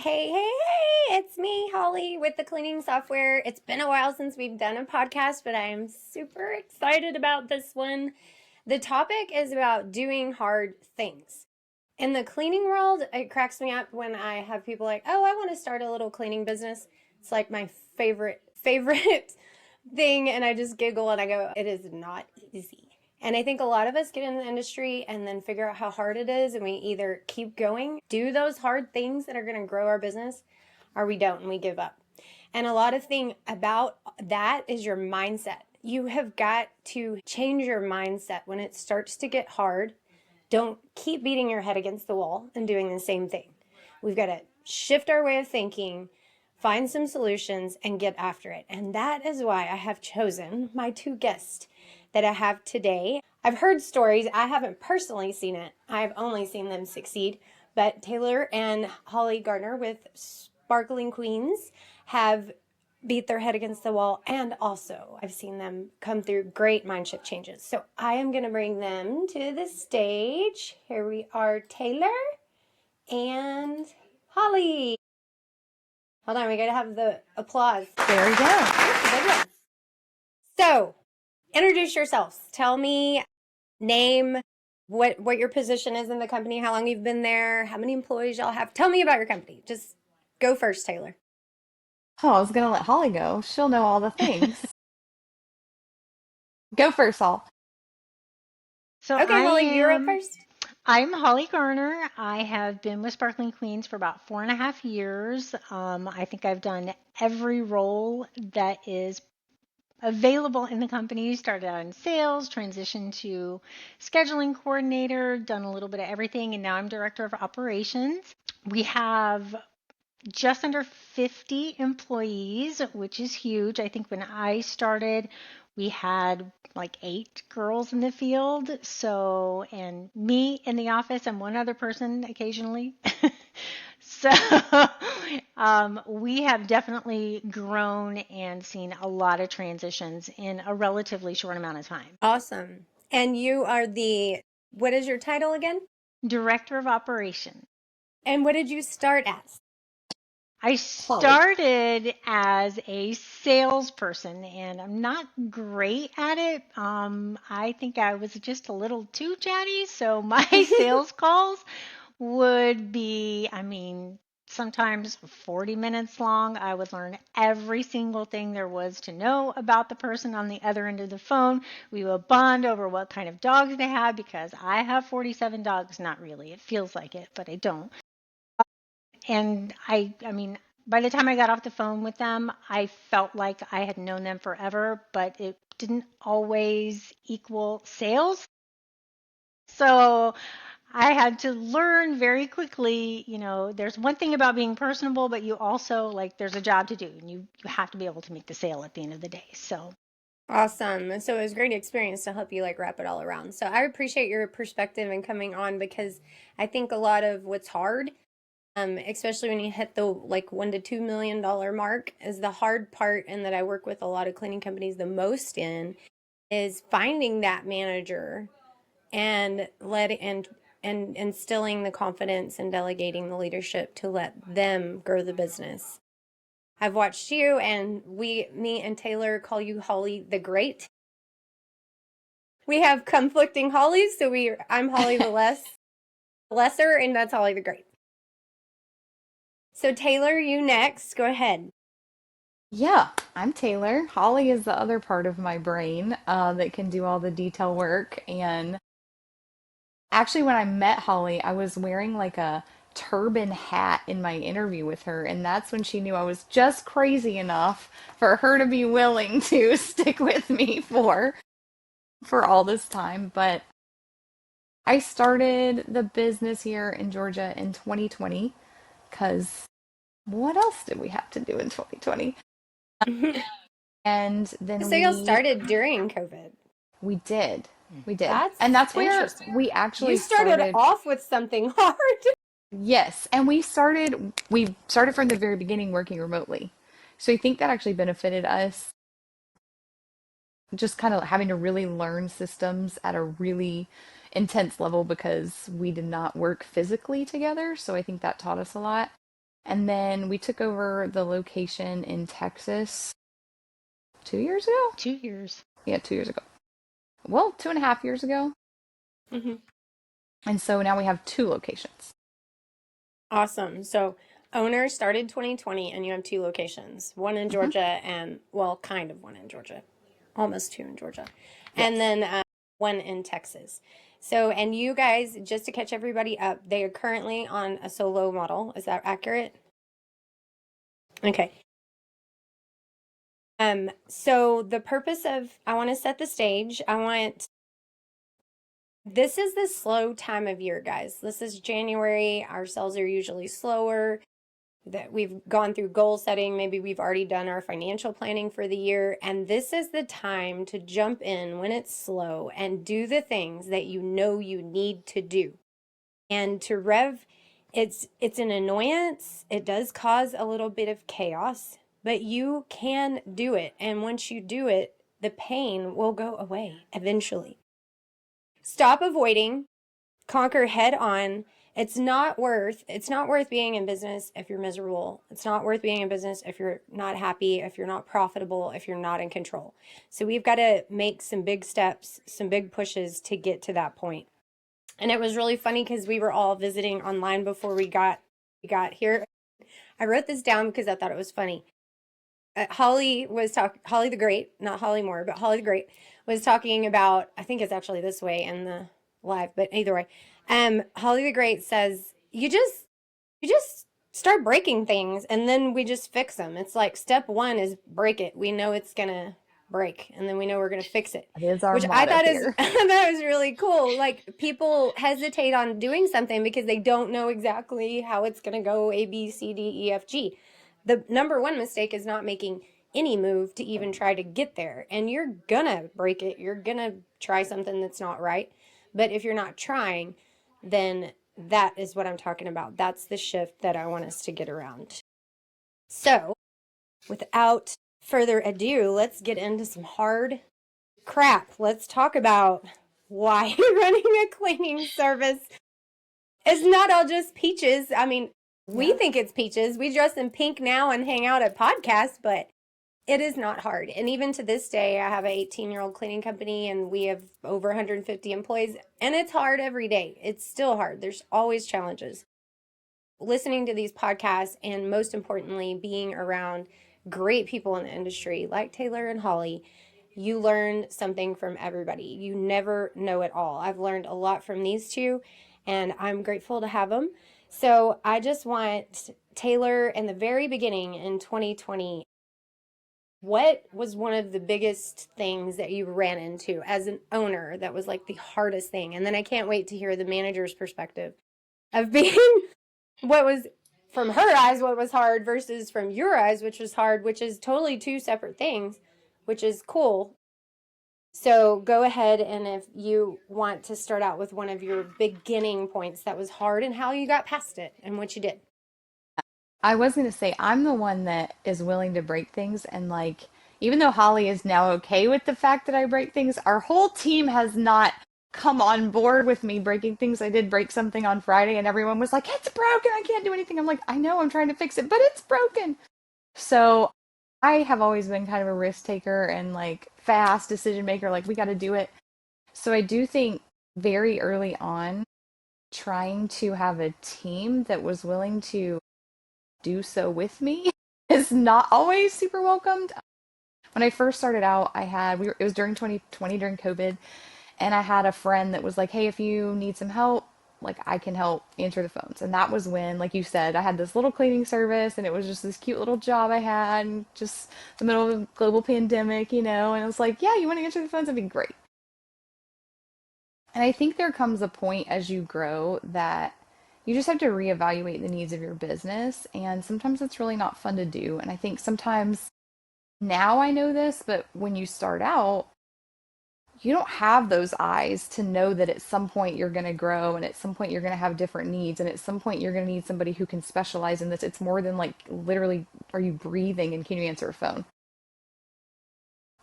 Hey, hey, hey, it's me, Holly, with the cleaning software. It's been a while since we've done a podcast, but I am super excited about this one. The topic is about doing hard things. In the cleaning world, it cracks me up when I have people like, oh, I want to start a little cleaning business. It's like my favorite thing. And I just giggle and I go, it is not easy. And I think a lot of us get in the industry and then figure out how hard it is. And we either keep going, do those hard things that are going to grow our business, or we don't and we give up. And a lot of thing about that is your mindset. You have got to change your mindset when it starts to get hard. Don't keep beating your head against the wall and doing the same thing. We've got to shift our way of thinking, find some solutions, and get after it. And that is why I have chosen my two guests that I have today. I've heard stories. I haven't personally seen it. I've only seen them succeed. But Taylor and Holly Gardner with Sparkling Queens have beat their head against the wall, and also I've seen them come through great mindset changes. So I am going to bring them to the stage. Here we are, Taylor and Holly. Hold on, we got to have the applause. There we go. That's a big one. So introduce yourselves. Tell me, name, what your position is in the company, how long you've been there, how many employees y'all have. Tell me about your company. Just go first, Taylor. Oh, I was gonna let Holly go. She'll know all the things. Go first, Hol. So Okay, I Holly, you're up am first. I'm Holly Garner. I have been with Sparkling Queens for about 4.5 years. I think I've done every role that is available in the company. Started out in sales, transitioned to scheduling coordinator, done a little bit of everything, and now I'm director of operations. We have just under 50 employees, which is huge. I think when I started, we had like 8 girls in the field. So, and me in the office and one other person occasionally. So, we have definitely grown and seen a lot of transitions in a relatively short amount of time. Awesome. And you are what is your title again? Director of operations. And what did you start as? I Holly. started as a salesperson and I'm not great at it. I think I was just a little too chatty. So my sales calls would be, sometimes 40 minutes long. I would learn every single thing there was to know about the person on the other end of the phone. We would bond over what kind of dogs they have because I have 47 dogs. Not really. It feels like it, but I don't. And by the time I got off the phone with them, I felt like I had known them forever, but it didn't always equal sales. So I had to learn very quickly, there's one thing about being personable, but you also like there's a job to do and you have to be able to make the sale at the end of the day. So Awesome. So it was a great experience to help you like wrap it all around. So I appreciate your perspective and coming on because I think a lot of what's hard, especially when you hit the like $1 to $2 million mark, is the hard part, and that I work with a lot of cleaning companies the most in is finding that manager and and instilling the confidence and delegating the leadership to let them grow the business. I've watched you, and me and Taylor call you Holly the Great. We have conflicting Hollies, so I'm Holly the lesser, and that's Holly the Great. So Taylor, you next. Go ahead. Yeah, I'm Taylor. Holly is the other part of my brain that can do all the detail work. And actually, when I met Holly, I was wearing like a turban hat in my interview with her, and that's when she knew I was just crazy enough for her to be willing to stick with me for all this time. But I started the business here in Georgia in 2020 because what else did we have to do in 2020? So And then y'all we started during COVID. we did. We did. And That's that's where interesting. we You actually started started. off with something hard. Yes, and we started from the very beginning working remotely. So I think that actually benefited us just kind of having to really learn systems at a really intense level because we did not work physically together. So I think that taught us a lot. And then we took over the location in Texas 2 years ago. 2 years. Yeah, 2 years ago. Well, 2.5 years ago. Hmm. And so now we have two locations. Awesome. So, owner started 2020, and you have two locations, one in Hmm. Georgia and, well, kind of one in Georgia, almost two in Georgia, and Yes. then one in Texas. So, and you guys, just to catch everybody up, they are currently on a solo model. Is that accurate? Okay. So the purpose of, I want to set the stage. This is the slow time of year, guys. This is January. Our sales are usually slower. That we've gone through goal setting. Maybe we've already done our financial planning for the year. And this is the time to jump in when it's slow and do the things that you know you need to do. And to rev, it's an annoyance. It does cause a little bit of chaos, but you can do it. And once you do it, the pain will go away eventually. Stop avoiding, conquer head on. It's not worth being in business if you're miserable. It's not worth being in business if you're not happy, if you're not profitable, if you're not in control. So we've got to make some big steps, some big pushes to get to that point. And it was really funny because we were all visiting online before we got here. I wrote this down because I thought it was funny. Holly the Great, not Holly Moore, but Holly the Great was talking about, I think it's actually this way in the live, but either way. Holly the Great says, you just start breaking things and then we just fix them. It's like step one is break it. We know it's gonna break and then we know we're gonna fix it. That is our Which I motto thought is here. that was really cool. Like people hesitate on doing something because they don't know exactly how it's gonna go A, B, C, D, E, F, G. The number one mistake is not making any move to even try to get there. And you're gonna break it. You're gonna try something that's not right. But if you're not trying, then that is what I'm talking about. That's the shift that I want us to get around. So, without further ado, let's get into some hard crap. Let's talk about why running a cleaning service is not all just peaches. I mean, we Yeah. think it's peaches. We dress in pink now and hang out at podcasts, but it is not hard. And even to this day, I have an 18-year-old cleaning company and we have over 150 employees, and it's hard every day. It's still hard. There's always challenges. Listening to these podcasts and most importantly, being around great people in the industry like Taylor and Holly, you learn something from everybody. You never know it all. I've learned a lot from these two, and I'm grateful to have them. So I just want Taylor, in the very beginning in 2020, what was one of the biggest things that you ran into as an owner that was like the hardest thing? And then I can't wait to hear the manager's perspective of being what was from her eyes what was hard versus from your eyes which was hard, which is totally two separate things, which is cool. So go ahead, and if you want to start out with one of your beginning points that was hard and how you got past it and what you did. I was going to say, I'm the one that is willing to break things. And like, even though Holly is now okay with the fact that I break things, our whole team has not come on board with me breaking things. I did break something on Friday and everyone was like, it's broken. I can't do anything. I'm like, I know I'm trying to fix it, but it's broken. So I have always been kind of a risk taker and like fast decision maker. Like, we got to do it. So I do think very early on, trying to have a team that was willing to do so with me is not always super welcomed. When I first started out, it was during 2020 during COVID, and I had a friend that was like, "Hey, if you need some help, like I can help answer the phones." And that was when, like you said, I had this little cleaning service, and it was just this cute little job I had, and just the middle of a global pandemic, and I was like, "Yeah, you want to answer the phones? That'd be great." And I think there comes a point as you grow that you just have to reevaluate the needs of your business. And sometimes it's really not fun to do. And I think sometimes now I know this, but when you start out, you don't have those eyes to know that at some point you're going to grow and at some point you're going to have different needs. And at some point you're going to need somebody who can specialize in this. It's more than like literally, are you breathing and can you answer a phone?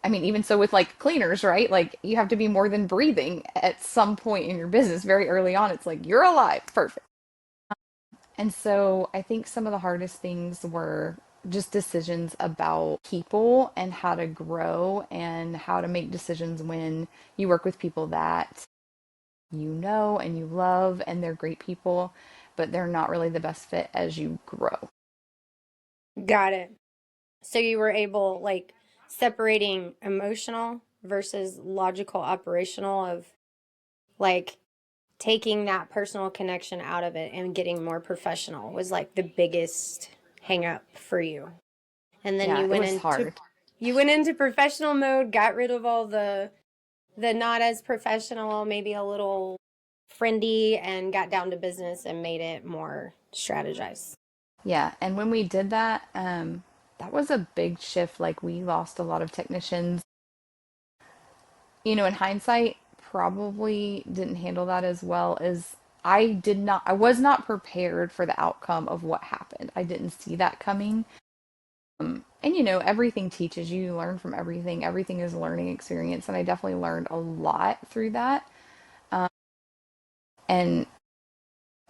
I mean, even so with like cleaners, right? Like you have to be more than breathing at some point in your business very early on. It's like you're alive. Perfect. And so I think some of the hardest things were just decisions about people and how to grow and how to make decisions when you work with people that you know and you love and they're great people, but they're not really the best fit as you grow. Got it. So you were able, like, separating emotional versus logical operational of, like, taking that personal connection out of it and getting more professional was like the biggest hang up for you. And then Yeah, it was hard. you went into professional mode, got rid of all the not as professional, maybe a little friendly, and got down to business and made it more strategized. Yeah, and when we did that, that was a big shift. Like we lost a lot of technicians. In hindsight, probably didn't handle that as well as I did not. I was not prepared for the outcome of what happened. I didn't see that coming. And everything teaches you. You learn from everything. Everything is a learning experience, and I definitely learned a lot through that. And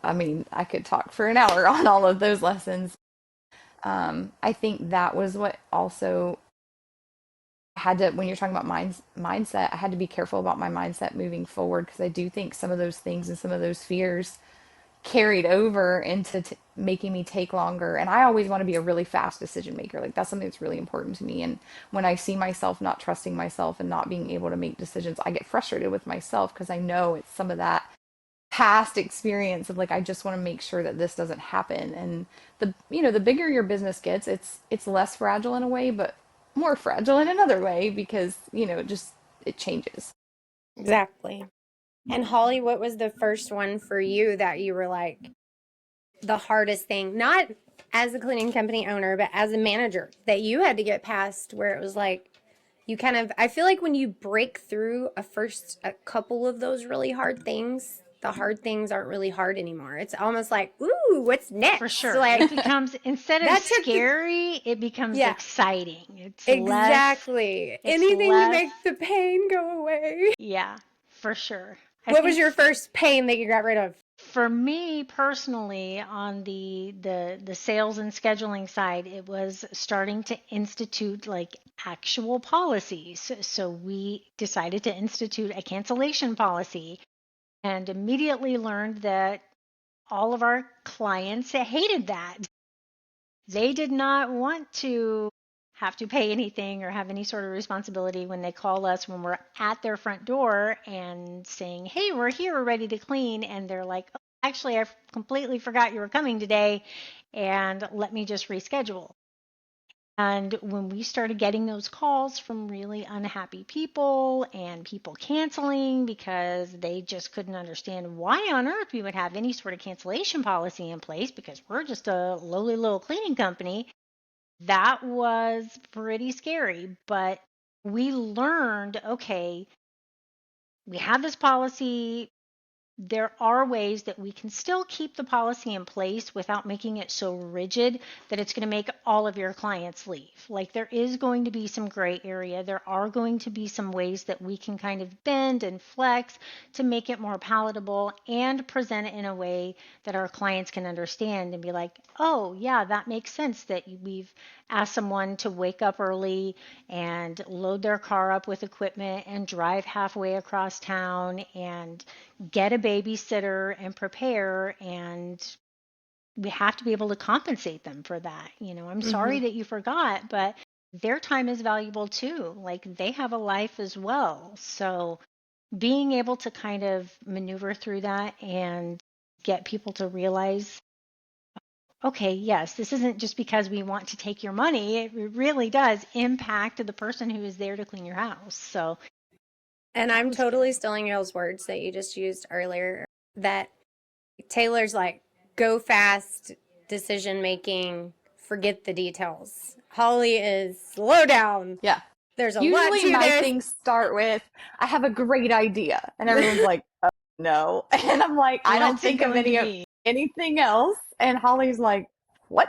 I mean, I could talk for an hour on all of those lessons. I think that was what also had to, when you're talking about mindset, I had to be careful about my mindset moving forward because I do think some of those things and some of those fears carried over into making me take longer. And I always want to be a really fast decision maker. Like that's something that's really important to me. And when I see myself not trusting myself and not being able to make decisions, I get frustrated with myself because I know it's some of that past experience of like I just want to make sure that this doesn't happen. And the bigger your business gets, it's less fragile in a way, but more fragile in another way because it changes. Exactly. And Holly, what was the first one for you that you were like the hardest thing, not as a cleaning company owner, but as a manager that you had to get past where it was like you kind of, I feel like when you break through a couple of those really hard things, the hard things aren't really hard anymore. It's almost like, ooh, what's For next? sure. Like It becomes, instead of that took the, scary, it becomes yeah, exciting. exactly. It's Anything to less, make the pain go away. yeah, for sure. I What was think your first pain that you got rid of? for me personally, on the sales and scheduling side, it was starting to institute like actual policies. So we decided to institute a cancellation policy and immediately learned that all of our clients hated that. They did not want to have to pay anything or have any sort of responsibility when they call us when we're at their front door and saying, "Hey, we're here, we're ready to clean." And they're like, "Oh, actually, I completely forgot you were coming today, and let me just reschedule." And when we started getting those calls from really unhappy people and people canceling because they just couldn't understand why on earth we would have any sort of cancellation policy in place because we're just a lowly little cleaning company, that was pretty scary. But we learned, okay, we have this policy. There are ways that we can still keep the policy in place without making it so rigid that it's going to make all of your clients leave. Like there is going to be some gray area. There are going to be some ways that we can kind of bend and flex to make it more palatable and present it in a way that our clients can understand and be like, "Oh, yeah, that makes sense that we've asked someone to wake up early and load their car up with equipment and drive halfway across town and get a babysitter and prepare, and we have to be able to compensate them for that. I'm Mm-hmm. sorry that you forgot, but their time is valuable too. Like they have a life as well." So being able to kind of maneuver through that and get people to realize, okay, yes, this isn't just because we want to take your money. It really does impact the person who is there to clean your house. So And that I'm was totally good. stealing y'all's words that you just used earlier. That Taylor's like, go fast, decision making, forget the details. Holly is slow down. Yeah. There's a lot Usually to my this. things start with, I have a great idea. And everyone's like, oh, no. And I'm like, I don't What's it think of going to be? anything else. And Holly's like, what?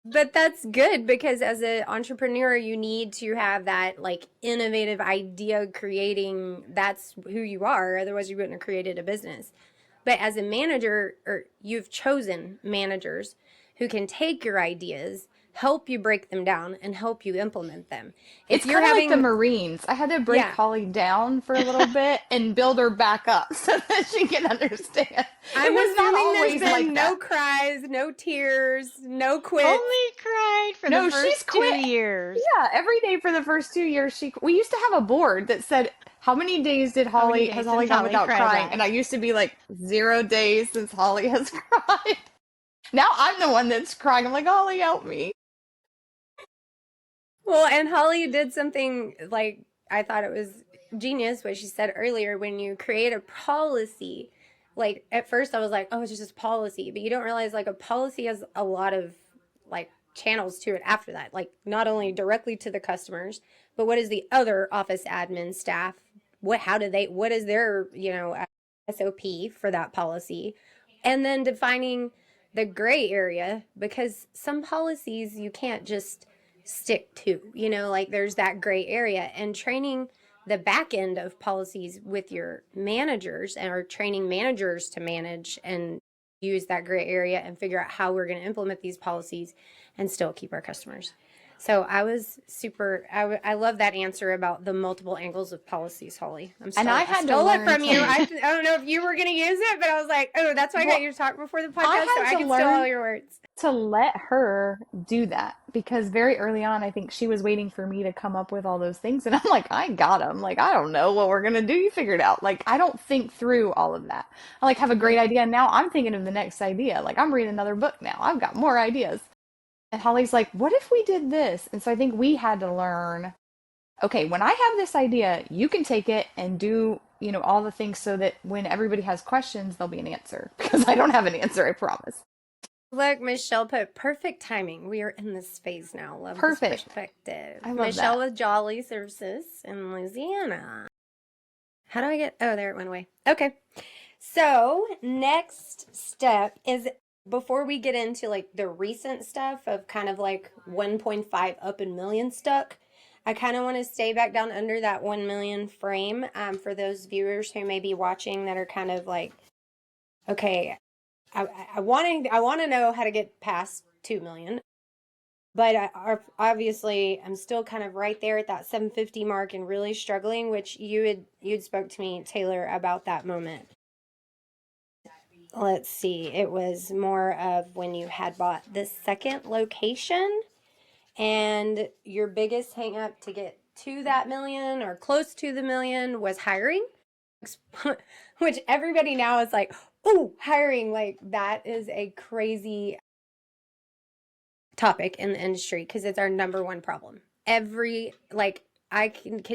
But that's good because as an entrepreneur, you need to have that like innovative idea creating. That's who you are. Otherwise, you wouldn't have created a business. But as a manager, or you've chosen managers who can take your ideas, help you break them down, and help you implement them. It's If you're kind of like the having, Marines. I had to break yeah, Holly down for a little bit and build her back up so that she can understand. It I'm was not assuming there's always like been no that. cries, no tears, no quits. Only cried for the No, she's first two quit. years. Yeah, every day for the first 2 years, we used to have a board that said, how many days did How many Has days Holly since gone Holly without cried crying? And I last? used to be like, 0 days since Holly has cried. Now I'm the one that's crying. I'm like, Holly, help me. Well, and Holly did something like I thought it was genius what she said earlier when you create a policy. Like at first I was like, oh, it's just a policy, but you don't realize like a policy has a lot of like channels to it after that. Like not only directly to the customers, but what is the other office admin staff? What is their, SOP for that policy? And then defining the gray area because some policies you can't just stick to, like there's that gray area and training the back end of policies with your managers and or training managers to manage and use that gray area and figure out how we're going to implement these policies and still keep our customers. So I was super. I love that answer about the multiple angles of policies, Holly. And I I had to stole it learn from you. to, I don't know if you were going to use it, but I was like, oh, that's why I got well, you to talk before the I podcast, so had I to can steal all learn your words. to let her do that because very early on, I think she was waiting for me to come up with all those things. And I'm like, I got them. Like, I don't know what we're going to do. You figure it out. Like, I don't think through all of that. I like have a great idea. And now I'm thinking of the next idea. Like, I'm reading another book now. I've got more ideas. And Holly's like, what if we did this? And so I think we had to learn, okay, when I have this idea, you can take it and do, all the things so that when everybody has questions, there'll be an answer because I don't have an answer, I promise. Look, Michelle put perfect timing. We are in this phase now. Love this Perfect. perspective. I love Michelle that. with Jolly Services in Louisiana. How do I get? Oh, there it went away. Okay. So, next step is before we get into like the recent stuff of kind of like 1.5 up and million stuck, I kind of want to stay back down under that 1 million frame for those viewers who may be watching that are kind of like, okay, I want to know how to get past 2 million. But obviously, I'm still kind of right there at that 750 mark and really struggling. Which you'd spoke to me, Taylor, about that moment. Let's see. It was more of when you had bought the second location, and your biggest hang up to get to that million or close to the million was hiring, which everybody now is like, oh, hiring, like that is a crazy topic in the industry because it's our number one problem. Could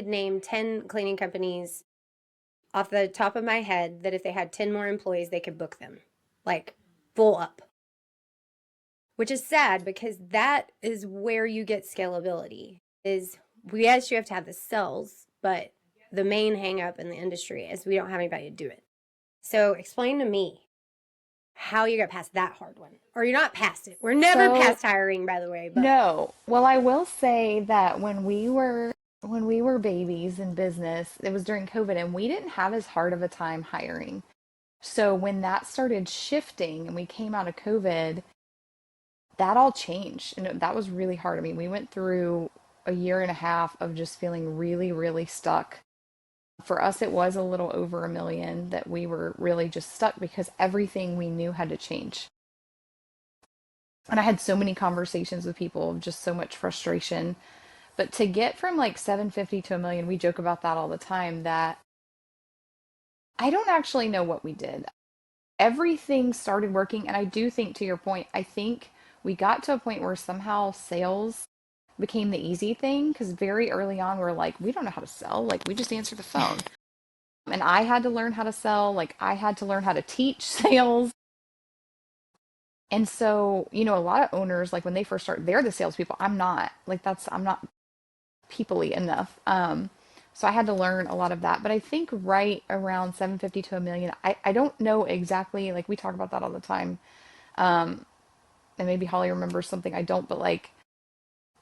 name 10 cleaning companies off the top of my head that if they had 10 more employees, they could book them like full up, which is sad because that is where you get scalability. Is yes, you have to have the sales, but the main hang up in the industry is we don't have anybody to do it. So explain to me how you got past that hard one. Or you're not past it. We're never So, past hiring, by the way, but no. Well, I will say that when we were babies in business, it was during COVID and we didn't have as hard of a time hiring. So when that started shifting and we came out of COVID, that all changed. And that was really hard. I mean, we went through a year and a half of just feeling really, really stuck. For us, it was a little over a million that we were really just stuck because everything we knew had to change. And I had so many conversations with people, just so much frustration. But to get from like 750 to a million, we joke about that all the time that I don't actually know what we did. Everything started working. And I do think, to your point, I think we got to a point where somehow sales became the easy thing because very early on, we're like, we don't know how to sell. Like, we just answer the phone. And I had to learn how to sell. Like, I had to learn how to teach sales. And so, a lot of owners, like when they first start, they're the salespeople. I'm not. I'm not peoply enough. So I had to learn a lot of that. But I think right around 750 to a million, I don't know exactly, like we talk about that all the time. And maybe Holly remembers something I don't, but like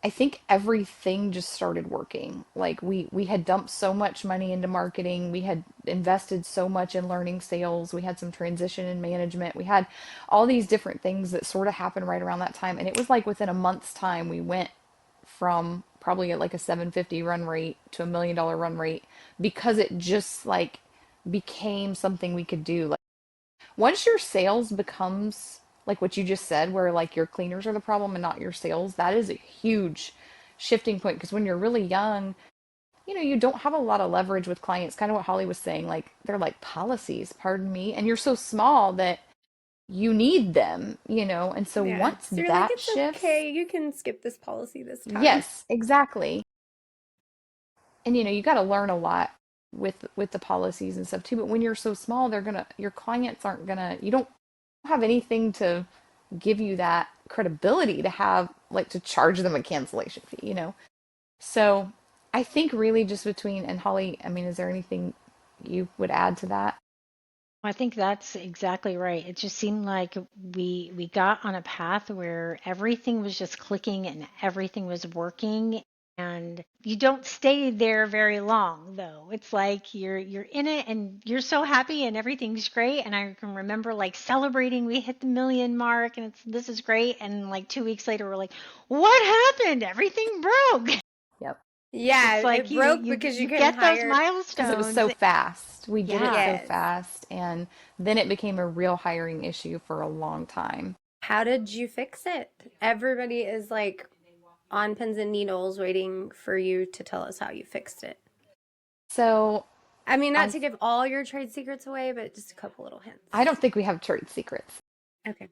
I think everything just started working. Like we had dumped so much money into marketing. We had invested so much in learning sales. We had some transition in management. We had all these different things that sort of happened right around that time. And it was like within a month's time, we went from probably at like a 750 run rate to $1 million run rate because it just like became something we could do. Like once your sales becomes like what you just said, where like your cleaners are the problem and not your sales, that is a huge shifting point. Because when you're really young, you don't have a lot of leverage with clients. Kind of what Holly was saying. Like they're like policies, pardon me, and you're so small that you need them. And so Yeah. once So you're like, that it's shifts, okay. You can skip this policy this time. yes, exactly. And you got to learn a lot with the policies and stuff too. But when you're so small, your clients aren't gonna, you don't have anything to give you that credibility to have like to charge them a cancellation fee. So I think really just between, and Holly, I mean, is there anything you would add to that? I think that's exactly right. It just seemed like we got on a path where everything was just clicking and everything was working, and you don't stay there very long though. It's like you're in it and you're so happy and everything's great, and I can remember like celebrating we hit the million mark and this is great, and like 2 weeks later we're like, "What happened? Everything broke." Yep. Yeah, It's like it you broke you because you you couldn't get those hire. Because it was milestones. so fast. We did it Yeah. so Yes. fast. And then it became a real hiring issue for a long time. How did you fix it? Everybody is like on pins and needles waiting for you to tell us how you fixed it. So I mean, not I to give all your trade secrets away, but just a couple little hints. I don't think we have trade secrets. Okay.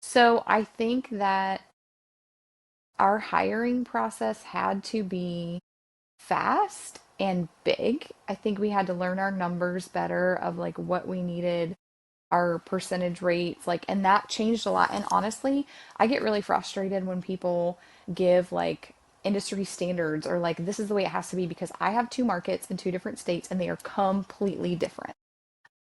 So I think that our hiring process had to be fast and big. I think we had to learn our numbers better of like what we needed, our percentage rates, like, and that changed a lot. And honestly, I get really frustrated when people give like industry standards or like this is the way it has to be because I have two markets in two different states and they are completely different.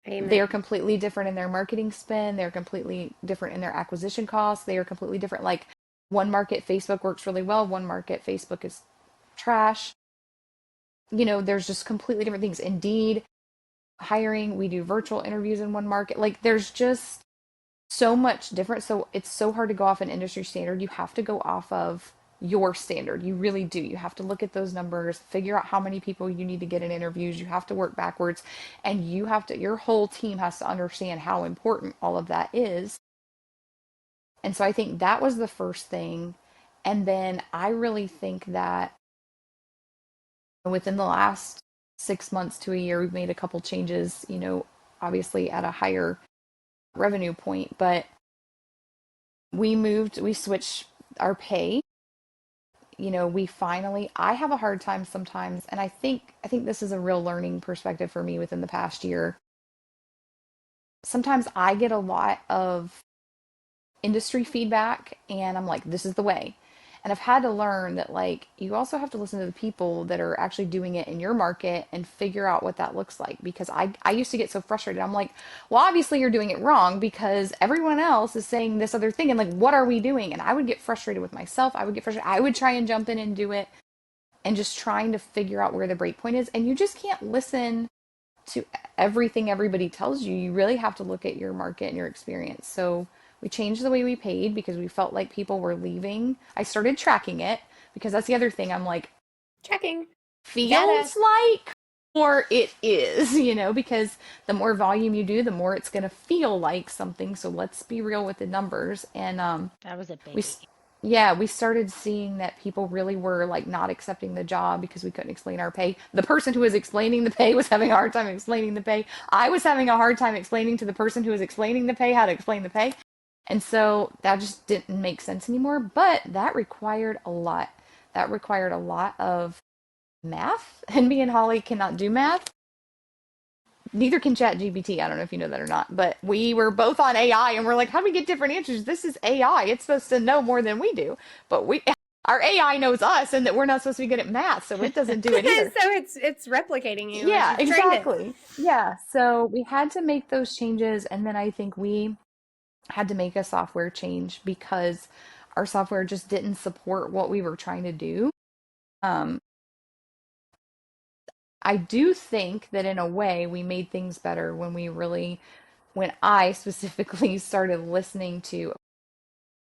They are Amen. completely different in their marketing spend. They're completely different in their acquisition costs. They are completely different. Like one market, Facebook works really well. One market, Facebook is trash. There's just completely different things. Indeed, hiring, we do virtual interviews in one market. Like there's just so much different. So it's so hard to go off an industry standard. You have to go off of your standard. You really do. You have to look at those numbers, figure out how many people you need to get in interviews. You have to work backwards and your whole team has to understand how important all of that is. And so I think that was the first thing. And then I really think that within the last 6 months to a year, we've made a couple changes, obviously at a higher revenue point, but we switched our pay. I have a hard time sometimes, and I think this is a real learning perspective for me within the past year. Sometimes I get a lot of industry feedback and I'm like, this is the way. And I've had to learn that like you also have to listen to the people that are actually doing it in your market and figure out what that looks like because I used to get so frustrated. I'm like, well, obviously you're doing it wrong because everyone else is saying this other thing and like what are we doing? And I would get frustrated with myself. I would get frustrated. I would try and jump in and do it and just trying to figure out where the break point is. And you just can't listen to everything everybody tells you. You really have to look at your market and your experience. So we changed the way we paid because we felt like people were leaving. I started tracking it because that's the other thing. I'm like, Checking data. feels like or it is, because the more volume you do, the more it's going to feel like something. So let's be real with the numbers. And That was a we biggie. yeah, we started seeing that people really were like not accepting the job because we couldn't explain our pay. The person who was explaining the pay was having a hard time explaining the pay. I was having a hard time explaining to the person who was explaining the pay how to explain the pay. And so that just didn't make sense anymore, but that required a lot. That required a lot of math, and me and Holly cannot do math. Neither can ChatGPT. I don't know if you know that or not, but we were both on AI and we're like, how do we get different answers? This is AI. It's supposed to know more than we do, but our AI knows us and that we're not supposed to be good at math, so it doesn't do So it either. it's replicating you as Yeah, you've trained it. exactly. Yeah, so we had to make those changes, and then I think we had to make a software change because our software just didn't support what we were trying to do. Um, I do think that in a way we made things better when I specifically started listening to,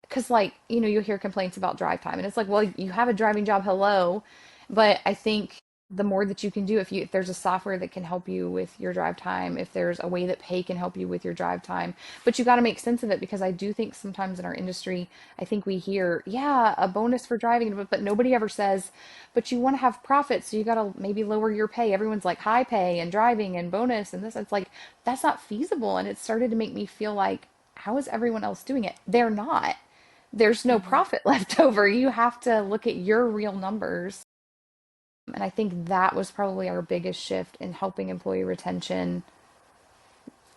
because like, you'll hear complaints about drive time and it's like, well, you have a driving job, hello. But I think the more that you can do, if there's a software that can help you with your drive time, if there's a way that pay can help you with your drive time, but you got to make sense of it, because I do think sometimes in our industry, I think we hear, yeah, a bonus for driving, but nobody ever says, but you want to have profits, so you got to maybe lower your pay. Everyone's like high pay and driving and bonus and this. It's like, that's not feasible. And it started to make me feel like, how is everyone else doing it? They're not. There's no Hmm. profit left over. You have to look at your real numbers. And I think that was probably our biggest shift in helping employee retention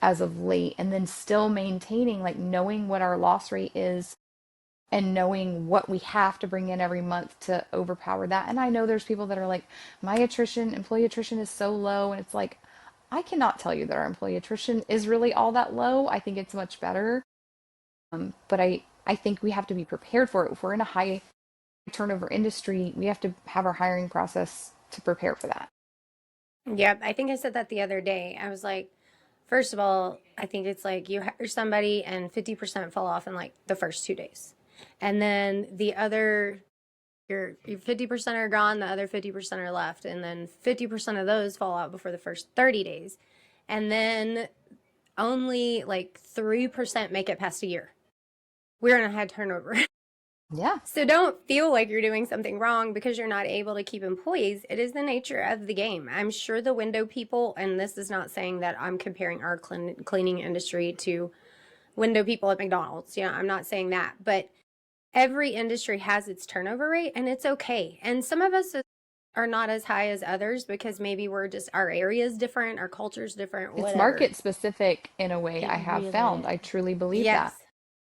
as of late. And then still maintaining, like, knowing what our loss rate is and knowing what we have to bring in every month to overpower that. And I know there's people that are like, my employee attrition is so low. And it's like, I cannot tell you that our employee attrition is really all that low. I think it's much better. But I think we have to be prepared for it. If we're in a high turnover industry, we have to have our hiring process to prepare for that. Yep, I think I said that the other day. I was like, first of all, I think it's like you hire somebody and 50% fall off in like the first 2 days. And then the other, your 50% are gone, the other 50% are left. And then 50% of those fall out before the first 30 days. And then only like 3% make it past a year. We're in a high turnover. Yeah. So don't feel like you're doing something wrong because you're not able to keep employees. It is the nature of the game. I'm sure the window people, and this is not saying that I'm comparing our cleaning industry to window people at McDonald's. I'm not saying that, but every industry has its turnover rate and it's okay. And some of us are not as high as others because maybe we're just, our area is different, our culture is different, It's whatever. market specific in a way, It I have really found. is. I truly believe that. Yes.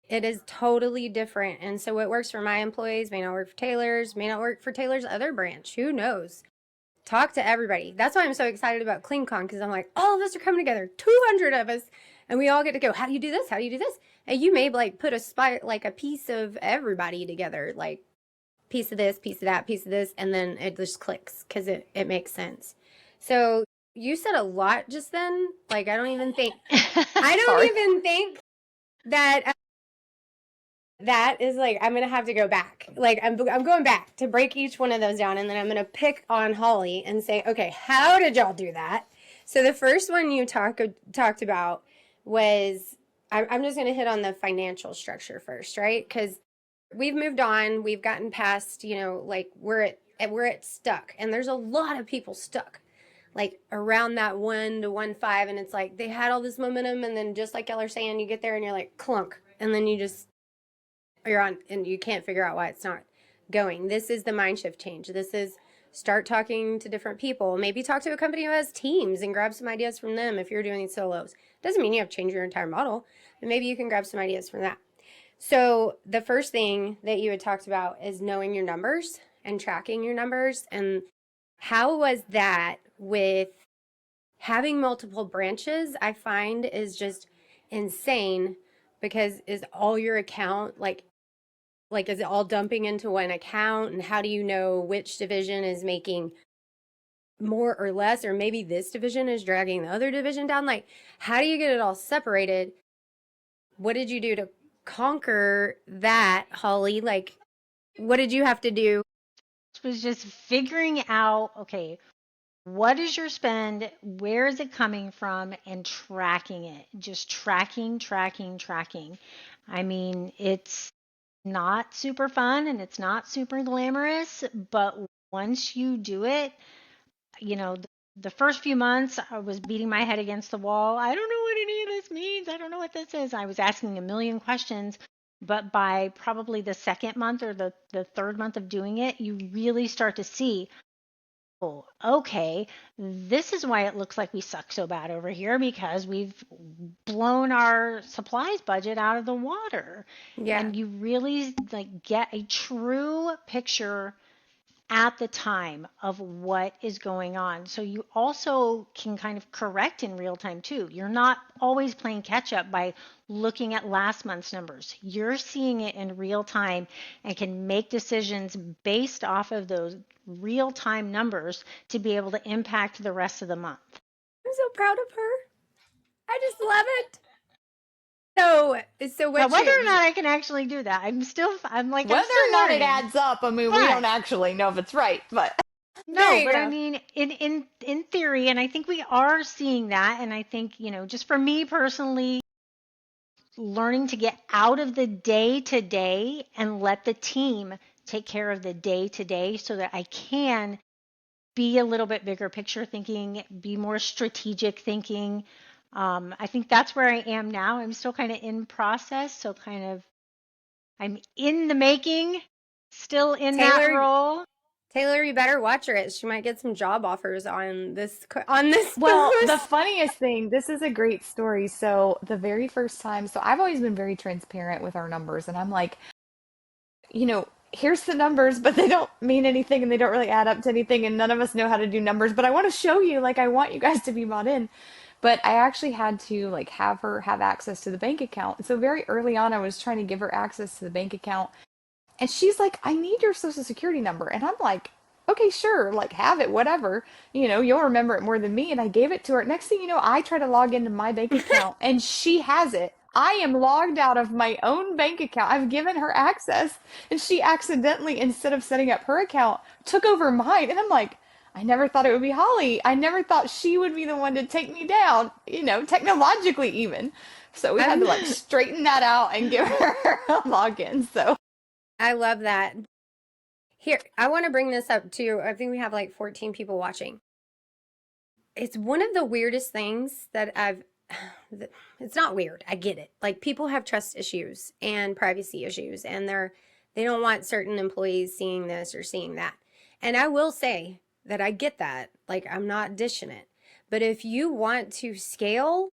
It is totally different. And so what works for my employees may not work for Taylor's, may not work for Taylor's other branch. Who knows? Talk to everybody. That's why I'm so excited about CleanCon, because I'm like, all of us are coming together, 200 of us, and we all get to go, how do you do this? How do you do this? And you may like put like a piece of everybody together, like piece of this, piece of that, piece of this, and then it just clicks because it makes sense. So you said a lot just then. Like, I don't Sorry. even think that that is like, I'm gonna have to go back. Like I'm going back to break each one of those down, and then I'm gonna pick on Holly and say, okay, how did y'all do that? So the first one you talked about was, I'm just gonna hit on the financial structure first, right? Because we've moved on, we've gotten past, like we're at stuck, and there's a lot of people stuck. Like around that 1 to 1.5, and it's like they had all this momentum, and then just like y'all are saying, you get there and you're like clunk, and then you're on and you can't figure out why it's not going. This is the mind shift change. This is start talking to different people. Maybe talk to a company who has teams and grab some ideas from them if you're doing solos. Doesn't mean you have to change your entire model, but maybe you can grab some ideas from that. So the first thing that you had talked about is knowing your numbers and tracking your numbers. And how was that with having multiple branches? I find is just insane, because is all your account like is it all dumping into one account, and how do you know which division is making more or less, or maybe this division is dragging the other division down? Like, how do you get it all separated? What did you do to conquer that, Holly? Like, what did you have to do? It was just figuring out, okay, what is your spend? Where is it coming from? And tracking it. Just tracking, tracking, tracking. I mean, it's not super fun and it's not super glamorous, but once you do it, you know, the first few months I was beating my head against the wall. I don't know what any of this means. I don't know what this is. I was asking a million questions. But by probably the second month or the third month of doing it, you really start to see, oh, okay, this is why it looks like we suck so bad over here, because we've blown our supplies budget out of the water. Yeah. And you really like get a true picture at the time of what is going on. So you also can kind of correct in real time too. You're not always playing catch up by looking at last month's numbers. You're seeing it in real time and can make decisions based off of those real time numbers to be able to impact the rest of the month. I'm so proud of her. I just love it. So Now, what whether or you not I can actually do that, I'm Whether still or not it learning. adds up, I mean, we don't But actually know if it's right, but there no, you but I go. mean, in theory, and I think we are seeing that. And I think, just for me personally, learning to get out of the day to day and let the team take care of the day to day so that I can be a little bit bigger picture thinking, be more strategic thinking. I think that's where I am now. I'm still kind of in process, so kind of I'm in the making, still in that Taylor, role. Taylor, you better watch her. She might get some job offers on this well, the post. funniest thing, this is a great story. So, the very first time, so I've always been very transparent with our numbers, and I'm like, here's the numbers, but they don't mean anything and they don't really add up to anything, and none of us know how to do numbers, but I want to show you, like, I want you guys to be bought in. But I actually had to like have her have access to the bank account. So very early on, I was trying to give her access to the bank account. And she's like, I need your social security number. And I'm like, okay, sure, like have it, whatever. You'll remember it more than me. And I gave it to her. Next thing you know, I try to log into my bank account and she has it. I am logged out of my own bank account. I've given her access and she accidentally, instead of setting up her account, took over mine. And I'm like, I never thought it would be Holly. I never thought she would be the one to take me down, technologically even. So we had I'm, to like straighten that out and give her a login. So I love that. Here, I want to bring this up too. I think we have like 14 people watching. It's one of the weirdest things that it's not weird. I get it. Like people have trust issues and privacy issues and they don't want certain employees seeing this or seeing that. And I will say that I get that. Like I'm not dishing it. But if you want to scale,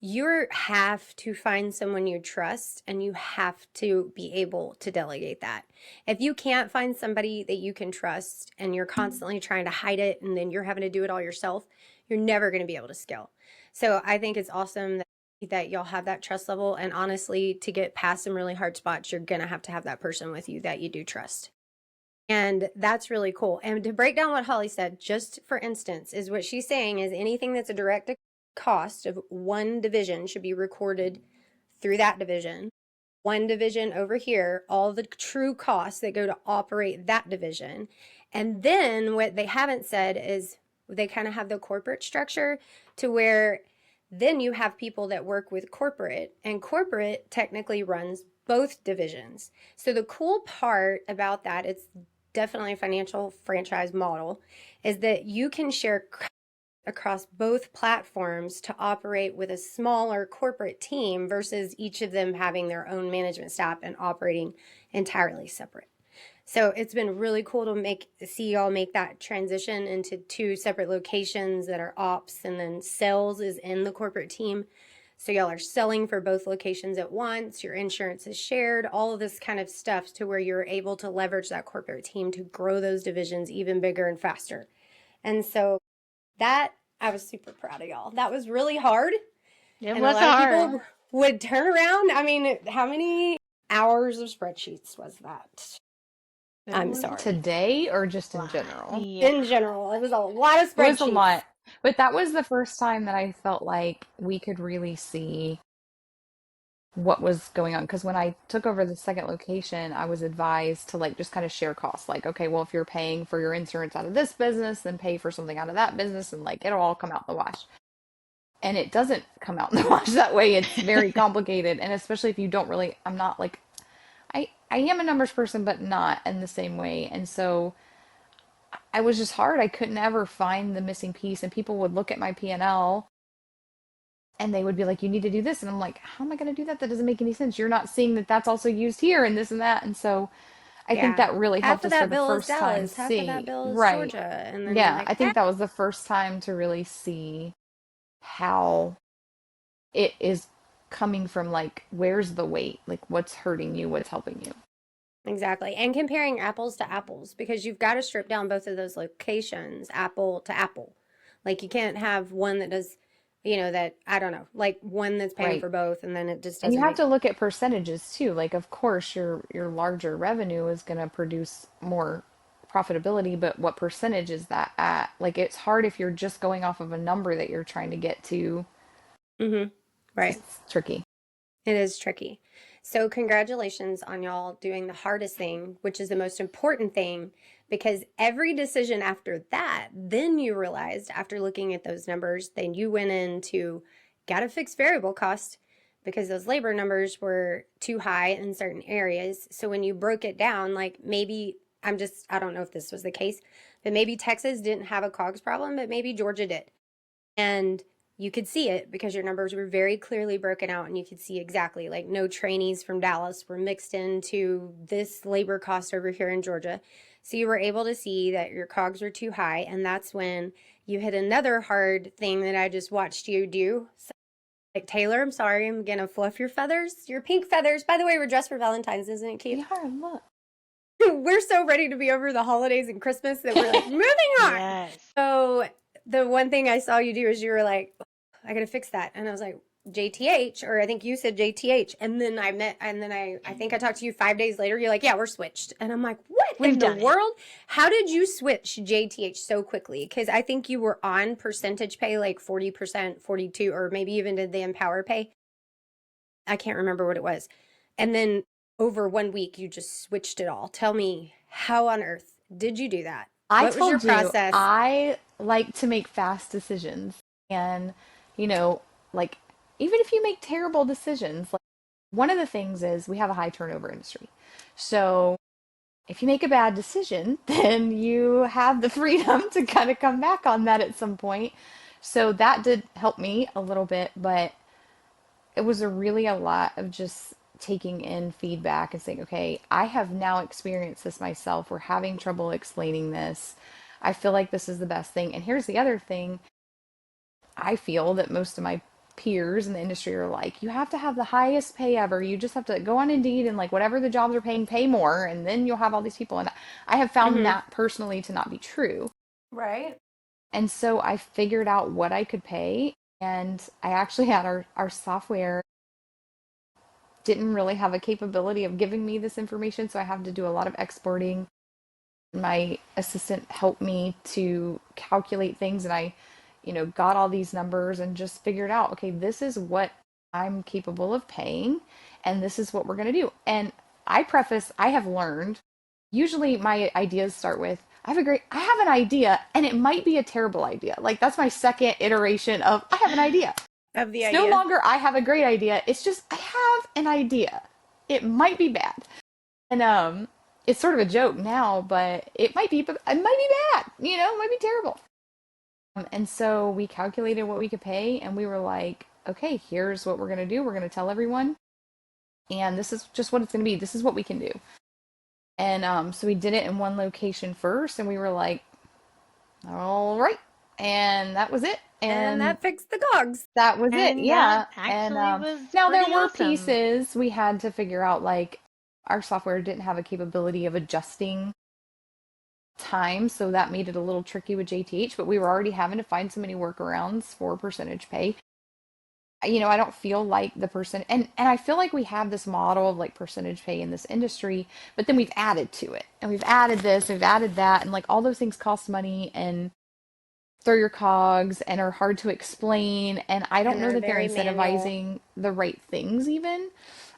you have to find someone you trust and you have to be able to delegate that. If you can't find somebody that you can trust and you're constantly trying to hide it and then you're having to do it all yourself, you're never going to be able to scale. So I think it's awesome that y'all have that trust level. And honestly, to get past some really hard spots, you're going to have that person with you that you do trust. And that's really cool. And to break down what Holly said, just for instance, is what she's saying is anything that's a direct cost of one division should be recorded through that division. One division over here, all the true costs that go to operate that division. And then what they haven't said is they kind of have the corporate structure to where then you have people that work with corporate, and corporate technically runs both divisions. So the cool part about that, it's definitely a financial franchise model, is that you can share across both platforms to operate with a smaller corporate team versus each of them having their own management staff and operating entirely separate. So it's been really cool to see y'all make that transition into two separate locations that are ops, and then sales is in the corporate team. So y'all are selling for both locations at once. Your insurance is shared, all of this kind of stuff to where you're able to leverage that corporate team to grow those divisions even bigger and faster. And so that I was super proud of y'all. That was really hard. It And a was lot of hard. people would turn around. I mean, how many hours of spreadsheets was that? It I'm was sorry. today or just a in lot. general? Yeah. In general, it was a lot of It was a spreadsheets. lot. But that was the first time that I felt like we could really see what was going on. Because when I took over the second location, I was advised to like just kind of share costs. Like, okay, well, if you're paying for your insurance out of this business, then pay for something out of that business, and like it'll all come out in the wash. And it doesn't come out in the wash that way. It's very complicated. And especially if you don't really, I'm not like, I am a numbers person, but not in the same way. And so I was just hard. I couldn't ever find the missing piece, and people would look at my P&L and they would be like, "You need to do this," and I'm like, "How am I going to do that? That doesn't make any sense. You're not seeing that that's also used here and this and that." And so I think Yeah. that really Half helped of us for that the bill is first time Dallas, half of that see. bill is Right. Georgia. And then you're Yeah, like, I think that was the first time to really see how it is coming from, like, where's the weight? Like, what's hurting you? What's helping you? Exactly. And comparing apples to apples because you've got to strip down both of those locations, apple to apple. Like you can't have one that does, that I don't know, like one that's paying Right. for both and then it just And you doesn't have make to look at percentages too. Like, of course, your larger revenue is going to produce more profitability, but what percentage is that at? Like, it's hard if you're just going off of a number that you're trying to get to. Mm-hmm. Right. It's tricky. It is tricky. So, congratulations on y'all doing the hardest thing, which is the most important thing, because every decision after that, then you realized after looking at those numbers, then you went into got to fix variable cost because those labor numbers were too high in certain areas. So, when you broke it down, like maybe I don't know if this was the case, but maybe Texas didn't have a COGS problem, but maybe Georgia did. And you could see it because your numbers were very clearly broken out and you could see exactly like no trainees from Dallas were mixed into this labor cost over here in Georgia. So you were able to see that your cogs were too high, and that's when you hit another hard thing that I just watched you do. So, like, Taylor, I'm sorry, I'm gonna fluff your feathers, your pink feathers. By the way, we're dressed for Valentine's, isn't it cute? They are, look. We're so ready to be over the holidays and Christmas that we're like, moving on. Yes. So the one thing I saw you do is you were like, "Oh, I gotta fix that," and I was like, JTH, or I think you said JTH, and then I think I talked to you 5 days later. You're like, yeah, we're switched, and I'm like, what We've in the done it. world? How did you switch JTH so quickly? Because I think you were on percentage pay like 40%, 42, or maybe even did the Empower pay. I can't remember what it was, and then over 1 week you just switched it all. Tell me, how on earth did you do that? I What was your told you process? I like to make fast decisions. And, you know, like, even if you make terrible decisions, like, one of the things is we have a high turnover industry. So if you make a bad decision, then you have the freedom to kind of come back on that at some point. So that did help me a little bit, but it was a lot of just taking in feedback and saying, okay, I have now experienced this myself. We're having trouble explaining this. I feel like this is the best thing. And here's the other thing. I feel that most of my peers in the industry are like, you have to have the highest pay ever. You just have to go on Indeed and like whatever the jobs are paying, pay more, and then you'll have all these people. And I have found Mm-hmm. that personally to not be true. Right. And so I figured out what I could pay. And I actually had our software didn't really have a capability of giving me this information. So I have to do a lot of exporting. My assistant helped me to calculate things, and I got all these numbers and just figured out, okay, this is what I'm capable of paying, and this is what we're going to do. And I have learned, usually my ideas start with, I have an idea, and it might be a terrible idea. Like, that's my second iteration of, I have an idea. Of the It's no idea. longer, I have a great idea. It's just, I have an idea. It might be bad. And it's sort of a joke now, but it might be bad. It might be terrible. And so we calculated what we could pay, and we were like, okay, here's what we're gonna do. We're gonna tell everyone, and this is just what it's gonna be. This is what we can do. And so we did it in one location first, and we were like, all right, and that was it. And And that fixed the cogs. that was it. And that Yeah. And actually was now there pretty were awesome. pieces we had to figure out, like our software didn't have a capability of adjusting time, so that made it a little tricky with JTH, but we were already having to find so many workarounds for percentage pay. I don't feel like the person and I feel like we have this model of like percentage pay in this industry, but then we've added to it. And we've added this, we've added that, and like all those things cost money and throw your cogs and are hard to explain, and I don't And know are that they're very manual. incentivizing the right things even.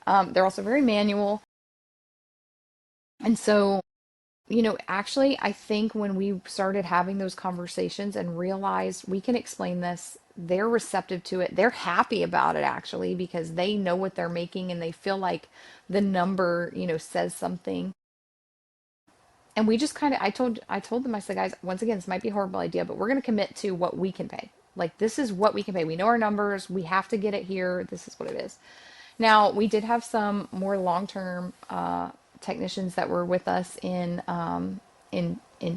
They're also very manual. And so actually, I think when we started having those conversations and realized we can explain this, they're receptive to it. They're happy about it actually because they know what they're making and they feel like the number, says something. And we just kind of I told them, I said, guys, once again, this might be a horrible idea, but we're going to commit to what we can pay. Like, this is what we can pay. We know our numbers. We have to get it here. This is what it is. Now, we did have some more long-term technicians that were with us in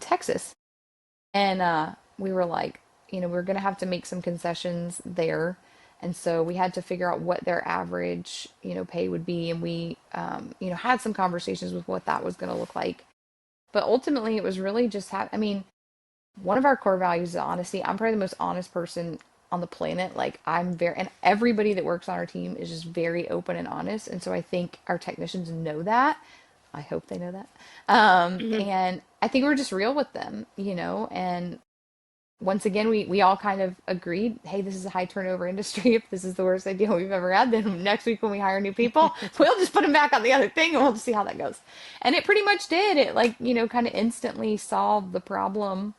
Texas, and we were like, we're gonna have to make some concessions there. And so we had to figure out what their average, pay would be. And we, had some conversations with what that was going to look like. But ultimately, it was really just I mean, one of our core values is honesty. I'm probably the most honest person on the planet. Like and everybody that works on our team is just very open and honest. And so I think our technicians know that. I hope they know that. Mhm. And I think we're just real with them, and once again, we all kind of agreed, hey, this is a high turnover industry. If this is the worst idea we've ever had, then next week when we hire new people, we'll just put them back on the other thing and we'll just see how that goes. And it pretty much did. It like, kind of instantly solved the problem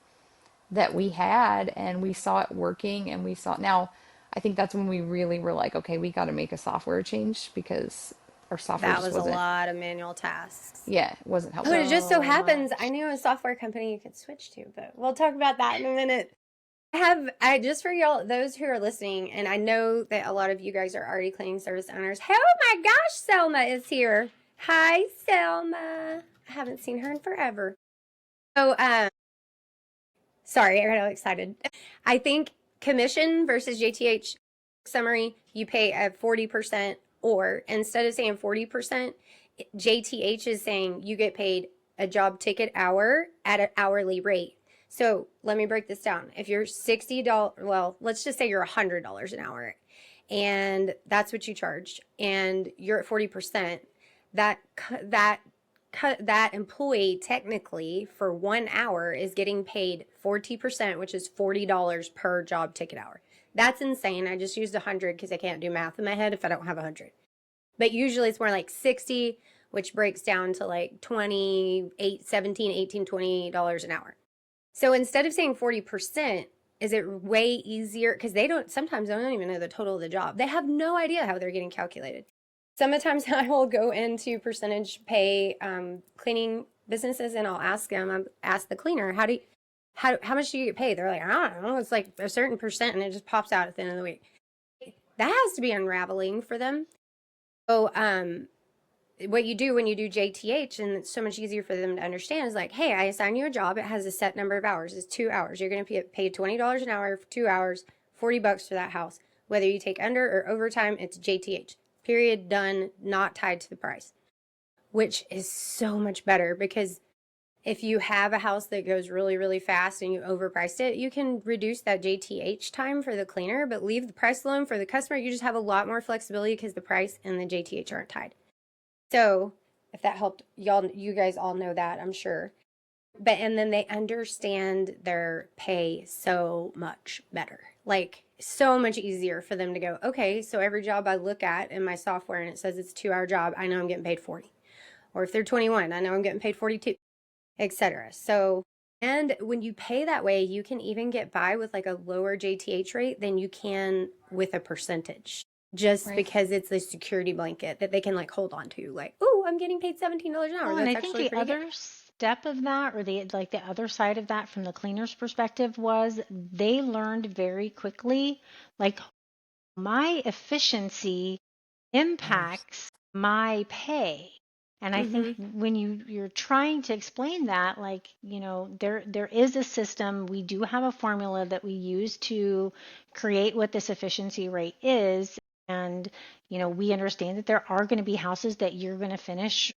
that we had, and we saw it working, and we saw now I think that's when we really were like, okay, we got to make a software change because our software That just was a wasn't, lot of manual tasks. yeah, it wasn't Oh, helping. it just so So happens I much. knew a software company you could switch to, but we'll talk about that in a minute. I just for y'all, those who are listening, and I know that a lot of you guys are already cleaning service owners. Oh my gosh, Selma is here. Hi, Selma. I haven't seen her in forever. So, sorry, I got all excited. I think commission versus JTH summary, you pay at 40%, or instead of saying 40%, JTH is saying you get paid a job ticket hour at an hourly rate. So let me break this down. If you're $60, well, let's just say you're $100 an hour, and that's what you charge, and you're at 40%, that that that employee technically for 1 hour is getting paid 40%, which is $40 per job ticket hour. That's insane. I just used 100 because I can't do math in my head if I don't have 100. But usually it's more like 60, which breaks down to like 28, 17, 18, $20 an hour. So instead of saying 40%, is it way easier? Because sometimes they don't even know the total of the job. They have no idea how they're getting calculated. Sometimes I will go into percentage pay cleaning businesses, and I'll ask the cleaner, how much do you get paid? They're like, I don't know. It's like a certain percent, and it just pops out at the end of the week. That has to be unraveling for them. So, what you do when you do JTH, and it's so much easier for them to understand, is like, hey, I assign you a job. It has a set number of hours. It's 2 hours. You're going to be paid $20 an hour for 2 hours, $40 for that house. Whether you take under or overtime, it's JTH. Period. Done. Not tied to the price, which is so much better because if you have a house that goes really, really fast and you overpriced it, you can reduce that JTH time for the cleaner, but leave the price alone for the customer. You just have a lot more flexibility because the price and the JTH aren't tied. So if that helped, you guys all know that, I'm sure. And then they understand their pay so much better. Like so much easier for them to go, okay, so every job I look at in my software and it says it's a 2 hour job, I know I'm getting paid 40. Or if they're 21, I know I'm getting paid 42, etc. So, and when you pay that way, you can even get by with like a lower JTH rate than you can with a percentage. Just Right. because it's the security blanket that they can like hold on to, like, oh, I'm getting paid $17 an hour. Well, and That's I think actually the pretty good. other step of that, or the other side of that from the cleaner's perspective, was they learned very quickly, like my efficiency impacts my pay. And I think Mm-hmm. when you're trying to explain that, like, there is a system, we do have a formula that we use to create what this efficiency rate is. And, we understand that there are going to be houses that you're going to finish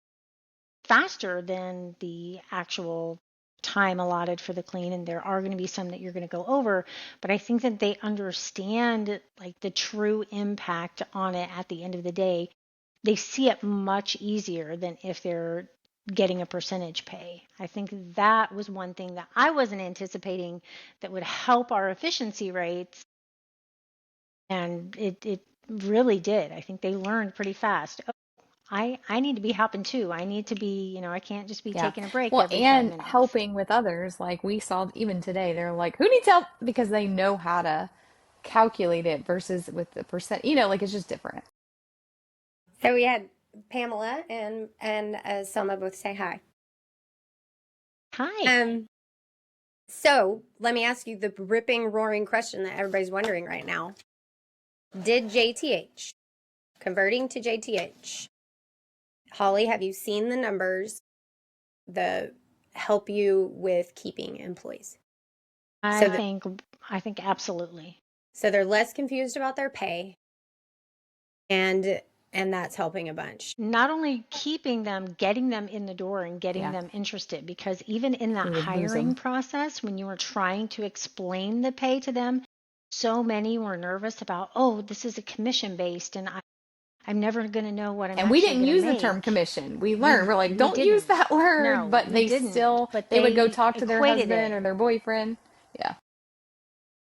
faster than the actual time allotted for the clean, and there are going to be some that you're going to go over, but I think that they understand like the true impact on it at the end of the day. They see it much easier than if they're getting a percentage pay. I think that was one thing that I wasn't anticipating that would help our efficiency rates, and it really did. I think they learned pretty fast. I need to be helping too. I need to be, I can't just be Yeah. taking a break Well, every five and minutes. helping with others, like we saw even today, they're like, who needs help? Because they know how to calculate it versus with the percent, like it's just different. So we had Pamela and Selma both say hi. Hi. Um, so let me ask you the ripping, roaring question that everybody's wondering right now. Did JTH, converting to JTH, Holly, have you seen the numbers, the help you with keeping employees? I So the, think I think absolutely. So they're less confused about their pay, and that's helping a bunch. Not only keeping them, getting them in the door and getting Yeah, them interested, because even in that we would lose hiring them. process, when you were trying to explain the pay to them, so many were nervous about, oh, this is a commission based, and I'm never going to know what I'm And we actually didn't going to use the term make. commission. We learned, We we're like, we don't use didn't. that word, No, but we didn't. But they would go they talk to their equated husband it. or their boyfriend. Yeah,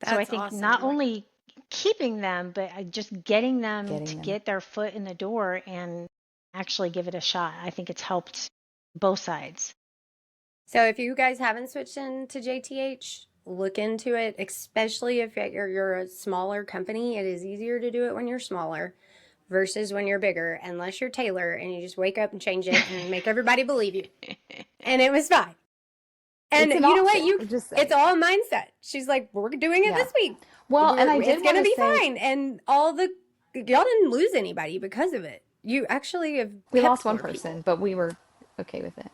So I That's think not awesome. only keeping them, but just getting them to getting them. get their foot in the door and actually give it a shot. I think it's helped both sides. So if you guys haven't switched into JTH, look into it, especially if you're a smaller company. It is easier to do it when you're smaller versus when you're bigger, unless you're Taylor and you just wake up and change it and make everybody believe you. And it was fine. And It's an you know what? option. I'm just It's saying. all mindset. She's like, we're doing it Yeah. this week. Well, and I It's did want gonna to be say fine. And y'all didn't lose anybody because of it. You actually have we lost kept one more people. person, but we were okay with it.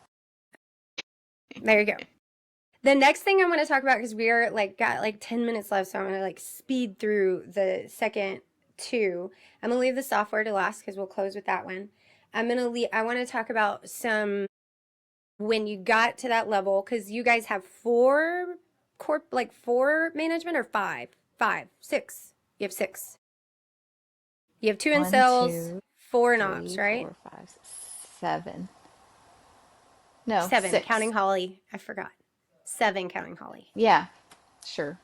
There you go. The next thing I want to talk about, because we are like got like 10 minutes left, so I'm gonna like speed through the second two. I'm gonna leave the software to last because we'll close with that one. I want to talk about some when you got to that level, because you guys have four management or five, six. You have six. You have two in One, sales, two, four in ops, three, right? 4, 5, 7. No, Seven, counting 6. Holly. I forgot. Seven, counting Holly. Yeah, sure.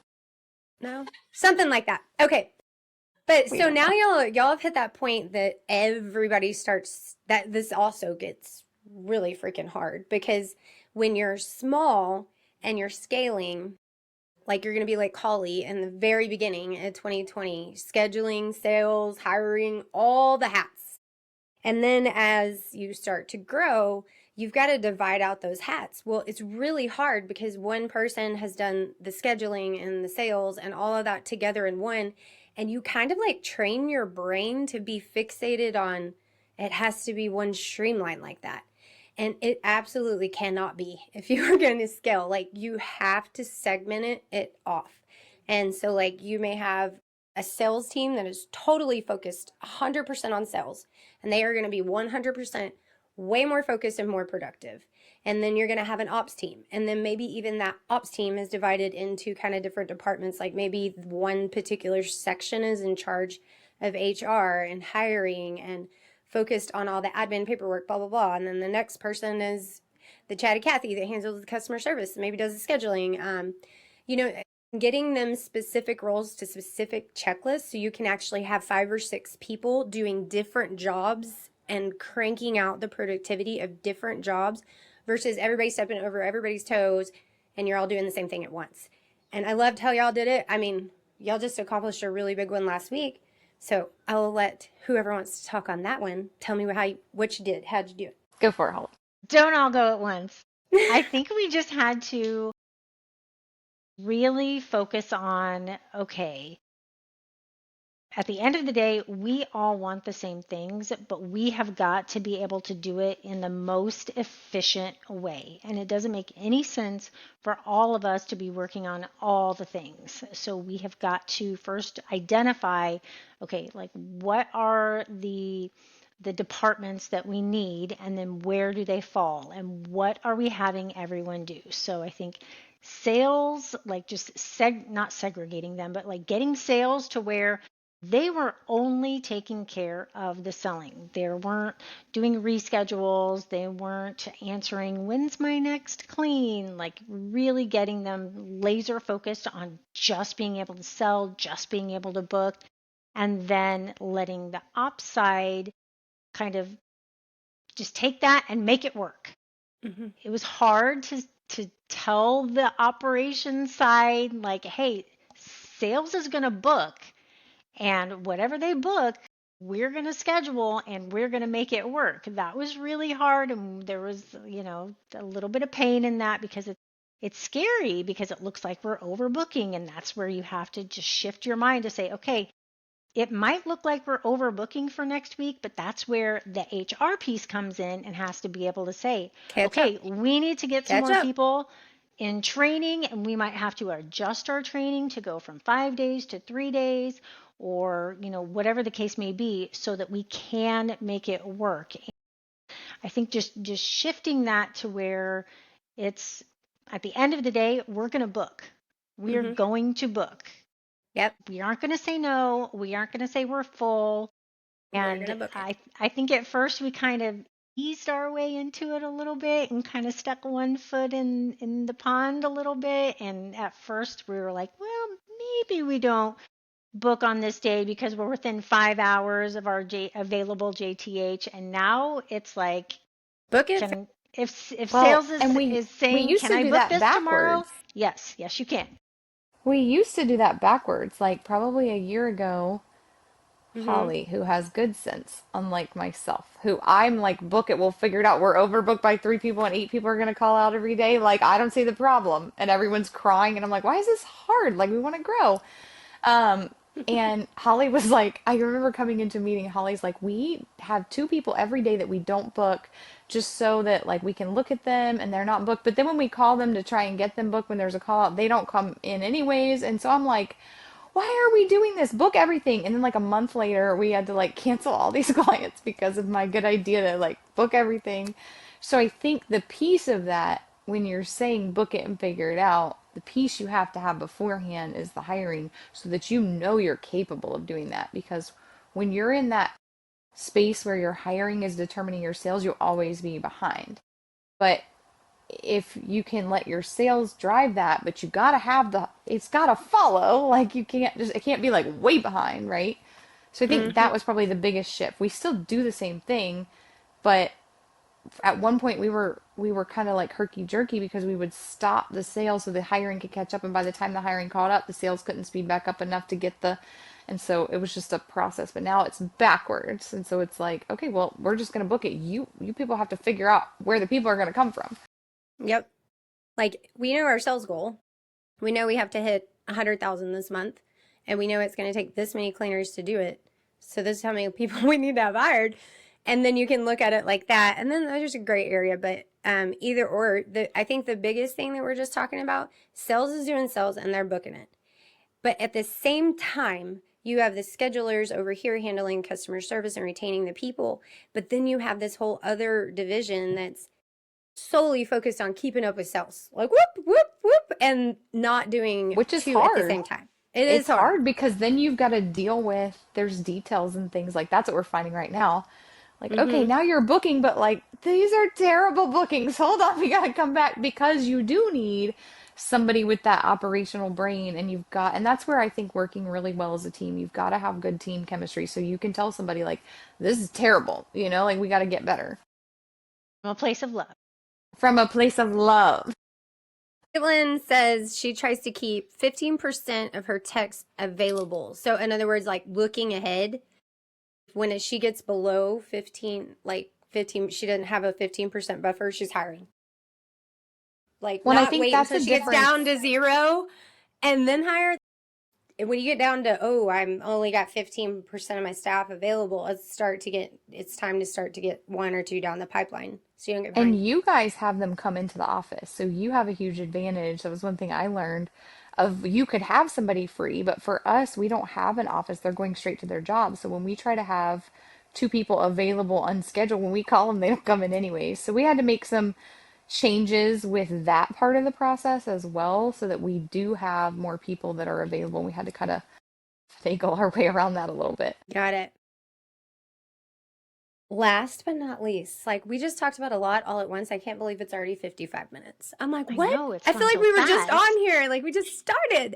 No, something like that. Okay. But We so don't now know. y'all have hit that point that everybody starts that this also gets really freaking hard, because when you're small and you're scaling, like you're going to be like Holly in the very beginning in 2020, scheduling, sales, hiring, all the hats. And then as you start to grow, you've got to divide out those hats. Well, it's really hard because one person has done the scheduling and the sales and all of that together in one. And you kind of like train your brain to be fixated on it has to be one streamline like that. And it absolutely cannot be if you are going to scale. Like you have to segment it off. And so, like, you may have a sales team that is totally focused 100% on sales, and they are going to be 100% way more focused and more productive. And then you're going to have an ops team, and then maybe even that ops team is divided into kind of different departments. Like maybe one particular section is in charge of HR and hiring and focused on all the admin paperwork, blah blah blah. And then the next person is the chatty Cathy that handles the customer service, maybe does the scheduling. You know, getting them specific roles to specific checklists so you can actually have 5 or 6 people doing different jobs and cranking out the productivity of different jobs versus everybody stepping over everybody's toes and you're all doing the same thing at once. And I loved how y'all did it. I mean, y'all just accomplished a really big one last week. So I'll let whoever wants to talk on that one tell me what you did. How'd you do Go for it, Holly. Don't all go at once. I it? think we just had to really focus on, okay, at the end of the day, we all want the same things, but we have got to be able to do it in the most efficient way. And it doesn't make any sense for all of us to be working on all the things. So we have got to first identify, okay, like what are the departments that we need, and then where do they fall, and what are we having everyone do? So I think sales, like just not segregating them, but like getting sales to where they were only taking care of the selling. They weren't doing reschedules. They weren't answering, when's my next clean? Like really getting them laser focused on just being able to sell, just being able to book, and then letting the ops side kind of just take that and make it work. Mm-hmm. It was hard to tell the operations side, like, hey, sales is going to book, and whatever they book, we're going to schedule and we're going to make it work. That was really hard. And there was, a little bit of pain in that because it's scary because it looks like we're overbooking. And that's where you have to just shift your mind to say, okay, it might look like we're overbooking for next week, but that's where the HR piece comes in and has to be able to say, Catch up. okay, we need to get some Catch more up. people in training, and we might have to adjust our training to go from 5 days to 3 days, or whatever the case may be, so that we can make it work. I think just shifting that to where it's at the end of the day, we're going to book. We are going to book. Yep. We aren't going to say no. We aren't going to say we're full. We're gonna And book it. I think at first we kind of eased our way into it a little bit and kind of stuck one foot in the pond a little bit. And at first we were like, well, maybe we don't book on this day because we're within 5 hours of our available JTH. And now it's like, Book it. if Well, sales and is we saying, used can to I do book that this tomorrow? backwards. Yes, you can. We used to do that backwards, like probably a year ago. Mm-hmm. Holly, who has good sense, unlike myself, who I'm like, book it, we'll figure it out. We're overbooked by 3 people and 8 people are going to call out every day. Like, I don't see the problem. And everyone's crying. And I'm like, why is this hard? Like, we want to grow. Um, and Holly was like, I remember coming into a meeting, Holly's like, we have 2 people every day that we don't book just so that like we can look at them and they're not booked. But then when we call them to try and get them booked when there's a call out, they don't come in anyways. And so I'm like, why are we doing this? Book everything. And then like a month later, we had to like cancel all these clients because of my good idea to like book everything. So I think the piece of that, when you're saying book it and figure it out, the piece you have to have beforehand is the hiring so that you know you're capable of doing that. Because when you're in that space where your hiring is determining your sales, you'll always be behind. But if you can let your sales drive that, but you gotta have it's gotta follow. Like you can't just, it can't be like way behind, right? So I think Mm-hmm. that was probably the biggest shift. We still do the same thing, but at one point we were kind of like herky jerky because we would stop the sales so the hiring could catch up, and by the time the hiring caught up, the sales couldn't speed back up enough to get and so it was just a process. But now it's backwards, and so it's like, okay, well, we're just gonna book it. You people have to figure out where the people are gonna come from. Yep. Like we know our sales goal. We know we have to hit 100,000 this month, and we know it's going to take this many cleaners to do it. So this is how many people we need to have hired, and then you can look at it like that. And then there's a gray area, but either or. I think the biggest thing that we're just talking about, sales is doing sales and they're booking it. But at the same time, you have the schedulers over here handling customer service and retaining the people. But then you have this whole other division that's solely focused on keeping up with sales, like whoop, whoop, whoop, and not doing Which is two at the hard. same time. It is It's hard. hard because then you've got to deal with, there's details and things like that's what we're finding right now. Like, okay, Mm-hmm. now you're booking, but like these are terrible bookings. Hold on, we gotta come back because you do need somebody with that operational brain, and and that's where I think working really well as a team, you've got to have good team chemistry so you can tell somebody like, this is terrible, like we got to get better From a place of love. from a place of love. Caitlin says she tries to keep 15% of her text available. So, in other words, like looking ahead, when she gets below 15, like 15, she doesn't have a 15% buffer, she's hiring. Like, Well, and I not think wait that's until a she gets difference. down to zero and then hire. And when you get down to, oh, I'm only got 15% of my staff available, it's time to start to get one or two down the pipeline so you don't get And behind. you guys have them come into the office, so you have a huge advantage. That was one thing I learned of, you could have somebody free, but for us, we don't have an office. They're going straight to their job. So when we try to have 2 people available unscheduled, when we call them, they don't come in anyways. So we had to make some changes with that part of the process as well, so that we do have more people that are available. We had to kind of finagle our way around that a little bit. Got it. Last but not least, like we just talked about a lot all at once. I can't believe it's already 55 minutes. I'm like, I what? know, it's I feel gone like so we were just fast. on here. Like we just started.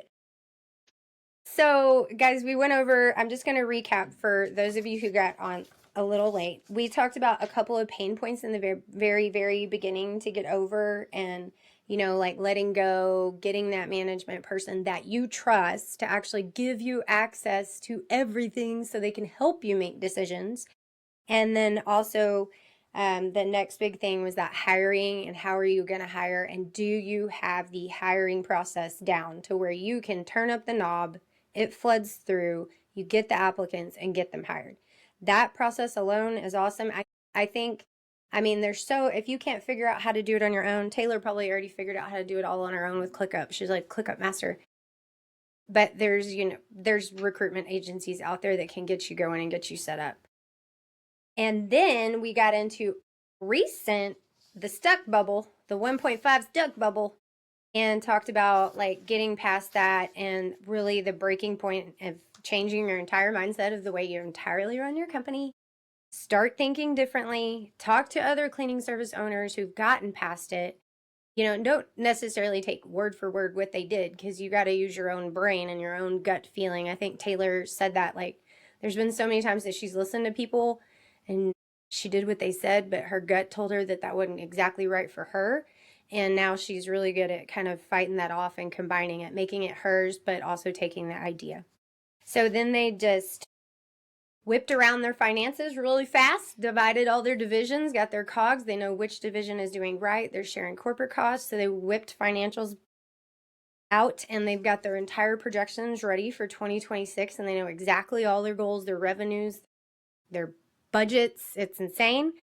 So, guys, we went over, I'm just going to recap for those of you who got on a little late. We talked about a couple of pain points in the very, very, very beginning to get over, and, like letting go, getting that management person that you trust to actually give you access to everything so they can help you make decisions. And then also, the next big thing was that hiring, and how are you going to hire, and do you have the hiring process down to where you can turn up the knob, it floods through, you get the applicants and get them hired. That process alone is awesome. I think I mean, if you can't figure out how to do it on your own, Taylor probably already figured out how to do it all on her own with ClickUp. She's like ClickUp master. But there's recruitment agencies out there that can get you going and get you set up. And then we got into recent, the stuck bubble, the 1.5 stuck bubble, and talked about like getting past that and really the breaking point of changing your entire mindset of the way you entirely run your company. Start thinking differently, talk to other cleaning service owners who've gotten past it. Don't necessarily take word for word what they did because you got to use your own brain and your own gut feeling. I think Taylor said that, like, there's been so many times that she's listened to people and she did what they said, but her gut told her that that wasn't exactly right for her. And now she's really good at kind of fighting that off and combining it, making it hers, but also taking the idea. So then they just whipped around their finances really fast, divided all their divisions, got their cogs. They know which division is doing right. They're sharing corporate costs. So they whipped financials out and they've got their entire projections ready for 2026 and they know exactly all their goals, their revenues, their budgets. It's insane.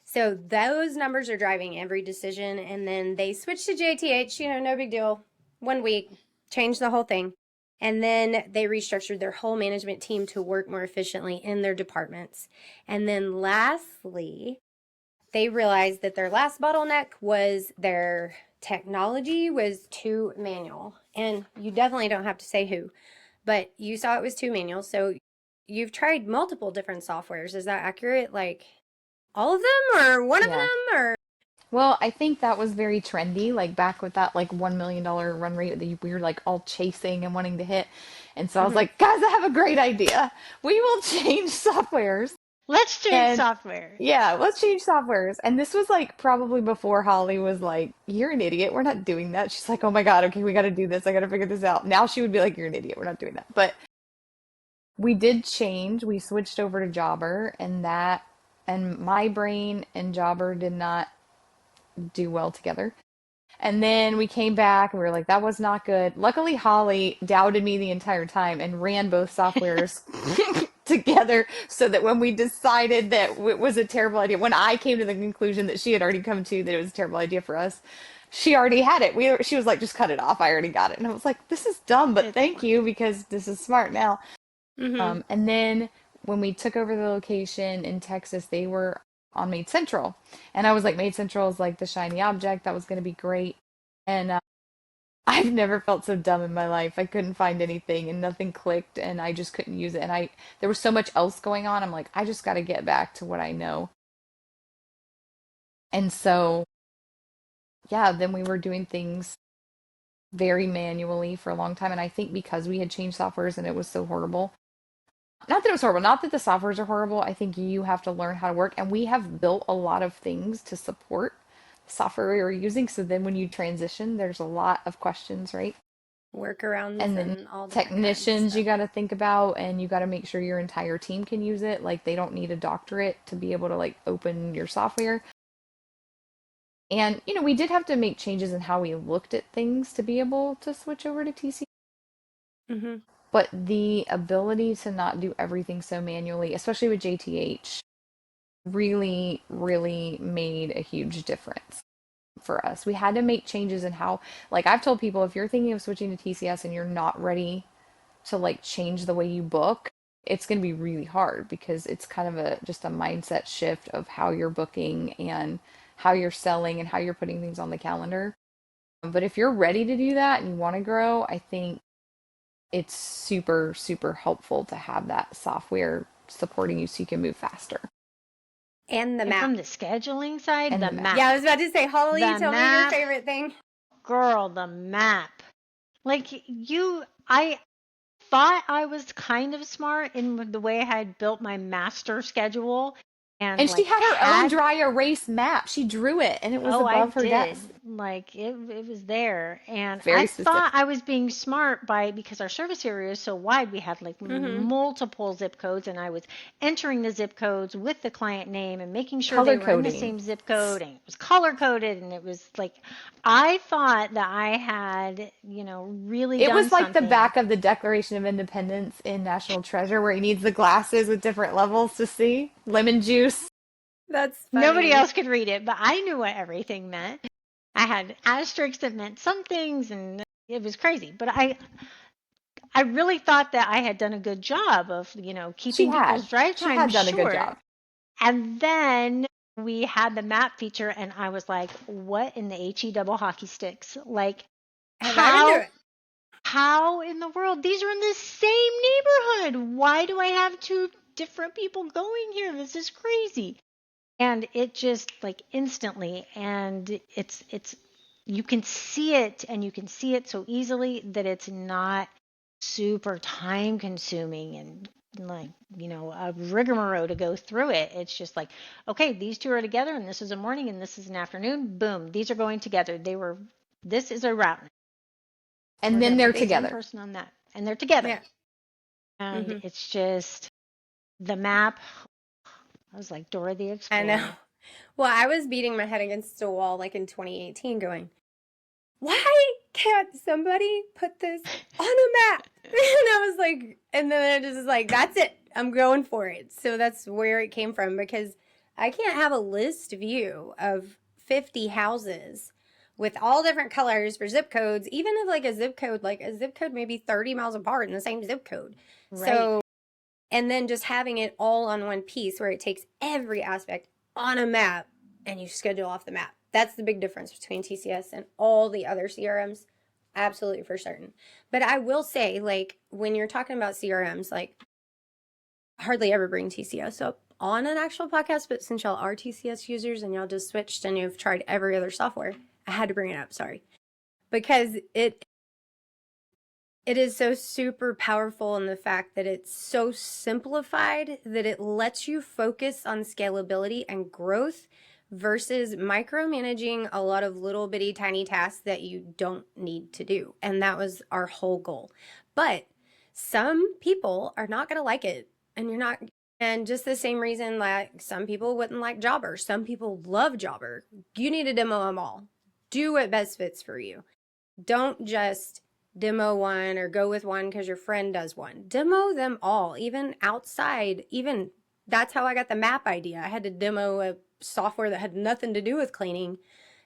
So those numbers are driving every decision. And then they switched to JTH, no big deal. 1 week, changed the whole thing. And then they restructured their whole management team to work more efficiently in their departments. And then lastly, they realized that their last bottleneck was their technology was too manual. And you definitely don't have to say who, but you saw it was too manual. So you've tried multiple different softwares. Is that accurate? Like all of them or one of Yeah. them or? Well, I think that was very trendy, like back with that like $1 million run rate that we were like all chasing and wanting to hit. And so I was Mm-hmm. like, guys, I have a great idea. We will change softwares. Let's change And software. yeah, let's change softwares. And this was like probably before Holly was like, you're an idiot. We're not doing that. She's like, oh my God, okay, we got to do this. I got to figure this out. Now she would be like, you're an idiot. We're not doing that. But we did change. We switched over to Jobber and my brain and Jobber did not do well together. And then we came back and we were like, that was not good. Luckily, Holly doubted me the entire time and ran both softwares together so that when we decided that it was a terrible idea, when I came to the conclusion that she had already come to that it was a terrible idea for us, she already had it. She was like, just cut it off. I already got it. And I was like, this is dumb, but It's thank smart. you because this is smart now. Mm-hmm. And then when we took over the location in Texas, they were on Made Central. And I was like, Made Central is like the shiny object. That was going to be great. And I've never felt so dumb in my life. I couldn't find anything and nothing clicked and I just couldn't use it. And there was so much else going on. I'm like, I just got to get back to what I know. And so, yeah, then we were doing things very manually for a long time. And I think because we had changed softwares and it was so horrible, not that it was horrible, not that the softwares are horrible. I think you have to learn how to work. And we have built a lot of things to support the software we were using. So then when you transition, there's a lot of questions, right? Workarounds And then and all that kind of technicians you stuff. got to think about, and you got to make sure your entire team can use it. Like they don't need a doctorate to be able to like open your software. And we did have to make changes in how we looked at things to be able to switch over to TCS. Mm-hmm. But the ability to not do everything so manually, especially with JTH, really, really made a huge difference for us. We had to make changes in how, like I've told people, if you're thinking of switching to TCS and you're not ready to like change the way you book, it's going to be really hard because it's kind of just a mindset shift of how you're booking and how you're selling and how you're putting things on the calendar. But if you're ready to do that and you want to grow, I think it's super, super helpful to have that software supporting you so you can move faster. And the And from map. the scheduling side, And the the map. Yeah, I map. was about to say, Holly, The tell me your map, favorite thing. girl, the map. Like I thought I was kind of smart in the way I had built my master schedule and And she like had her own had. dry erase map. She drew it and it was Oh, I above her did. desk. Like it was there. And I Very specific. thought I was being smart because our service area is so wide, we had like Mm-hmm. multiple zip codes and I was entering the zip codes with the client name and making sure they Color were in the coding. same zip code and it was color coded and it was like I thought that I had, really It done was like the something. back of the Declaration of Independence in National Treasure where he needs the glasses with different levels to see. Lemon juice. That's Nobody funny. else could read it, but I knew what everything meant. I had asterisks that meant some things, and it was crazy. But I really thought that I had done a good job of, She keeping people's had. drive She time had done a good short. job. And then we had the map feature, and I was like, what in the HE double hockey sticks? Like, Have I been through how it? how in the world? These are in the same neighborhood. Why do I have two different people going here? This is crazy. And it just like instantly, and it's you can see it, and you can see it so easily that it's not super time consuming and like a rigmarole to go through it. It's just like, okay, these two are together, and this is a morning and this is an afternoon. Boom, these are going together. This is a route. And We're then going to they're put the They, same together. person on that, and they're together. yeah. And Hmm. it's just the map. I was like Dora the I know. Explorer. Well, I was beating my head against a wall like in 2018 going, why can't somebody put this on a map? And I was like, and then I just was like, that's it. I'm going for it. So that's where it came from, because I can't have a list view of 50 houses with all different colors for zip codes, even if like a zip code may be 30 miles apart in the same zip code. Right. So, and then just having it all on one piece where it takes every aspect on a map and you schedule off the map. That's the big difference between TCS and all the other CRMs. Absolutely for certain. But I will say, like, when you're talking about CRMs, like, hardly ever bring TCS up on an actual podcast, but since y'all are TCS users and y'all just switched and you've tried every other software, I had to bring it up, sorry. Because it is so super powerful in the fact that it's so simplified that it lets you focus on scalability and growth versus micromanaging a lot of little bitty tiny tasks that you don't need to do. And that was our whole goal. But some people are not going to like it, and you're not. And just the same reason, like some people wouldn't like Jobber, some people love Jobber. You need to demo them all. Do what best fits for you. Don't just demo one or go with one because your friend does one. Demo them all, even outside. Even that's how I got the map idea. I had to demo a software that had nothing to do with cleaning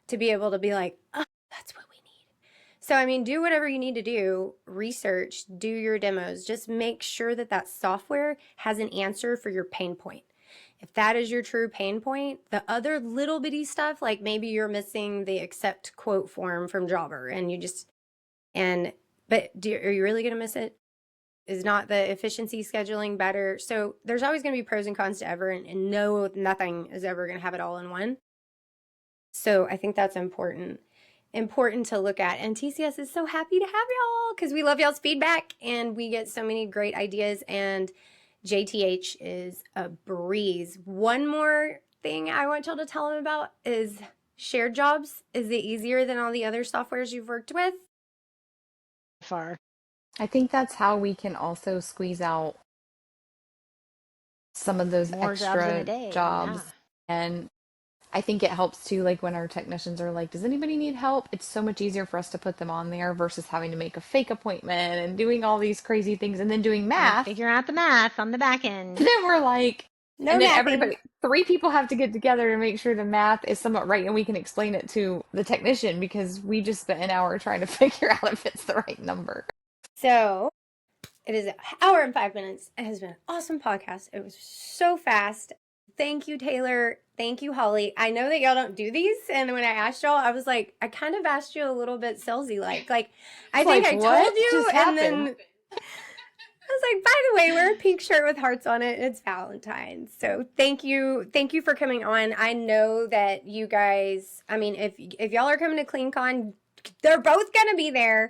to be able to be like, oh, that's what we need. So, I mean, do whatever you need to do, research, do your demos. Just make sure that that software has an answer for your pain point. If that is your true pain point, the other little bitty stuff, like maybe you're missing the accept quote form from Jobber and you just and but are you really going to miss it? Is not the efficiency scheduling better? So there's always going to be pros and cons to ever, and no, nothing is ever going to have it all in one. So I think that's important to look at. And TCS is so happy to have y'all because we love y'all's feedback and we get so many great ideas. And JTH is a breeze. One more thing I want y'all to tell them about is shared jobs. Is it easier than all the other softwares you've worked with? Far. I think that's how we can also squeeze out some of those More jobs in a extra day. Yeah. jobs. And I think it helps too, like when our technicians are like, does anybody need help? It's so much easier for us to put them on there versus having to make a fake appointment and doing all these crazy things and then doing And then math. figure out the math on the back And end. then we're like, No and then mathing. everybody, three people have to get together to make sure the math is somewhat right and we can explain it to the technician because we just spent an hour trying to figure out if it's the right number. So it is an hour and 5 minutes. It has been an awesome podcast. It was so fast. Thank you, Taylor. Thank you, Holly. I know that y'all don't do these, and when I asked y'all, I was like, I kind of asked you a little bit salesy like. Like, I It's think like, I told what you, just and happened? then I was like, by the way, wear a pink shirt with hearts on it. It's Valentine's. So thank you. Thank you for coming on. I know that you guys, I mean, if y'all are coming to CleanCon, they're both gonna be there.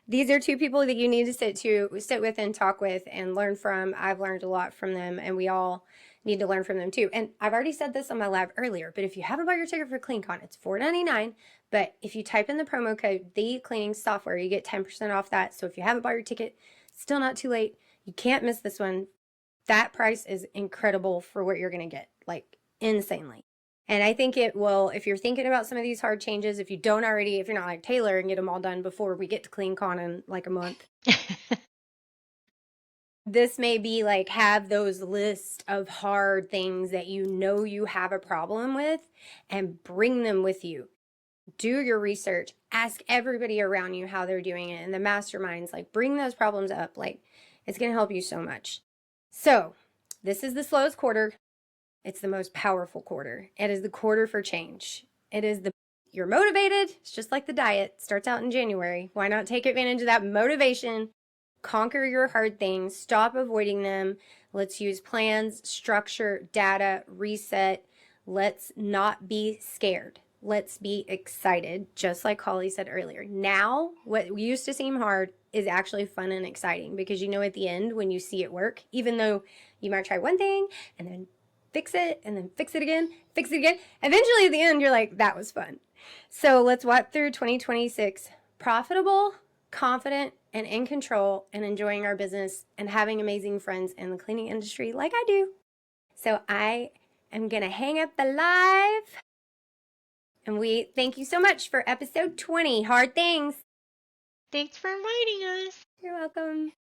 These are two people that you need to sit with and talk with and learn from. I've learned a lot from them, and we all need to learn from them too. And I've already said this on my live earlier, but if you haven't bought your ticket for CleanCon, it's $4.99. But if you type in the promo code the cleaning software, you get 10% off that. So if you haven't bought your ticket, still not too late. You can't miss this one. That price is incredible for what you're going to get, like insanely. And I think it will, if you're thinking about some of these hard changes, if you don't already, if you're not like Taylor and get them all done before we get to CleanCon in like a month, This may be like have those list of hard things that you know you have a problem with and bring them with you. Do your research. Ask everybody around you how they're doing it. And the masterminds, like bring those problems up. Like it's going to help you so much. So this is the slowest quarter. It's the most powerful quarter. It is the quarter for change. You're motivated. It's just like the diet. Starts out in January. Why not take advantage of that motivation? Conquer your hard things. Stop avoiding them. Let's use plans, structure, data, reset. Let's not be scared. Let's be excited, just like Holly said earlier. Now, what used to seem hard is actually fun and exciting because you know at the end when you see it work, even though you might try one thing and then fix it and then fix it again, eventually at the end you're like, that was fun. So let's walk through 2026 profitable, confident, and in control and enjoying our business and having amazing friends in the cleaning industry like I do. So I am going to hang up the live. And we thank you so much for episode 20, Hard Things. Thanks for inviting us. You're welcome.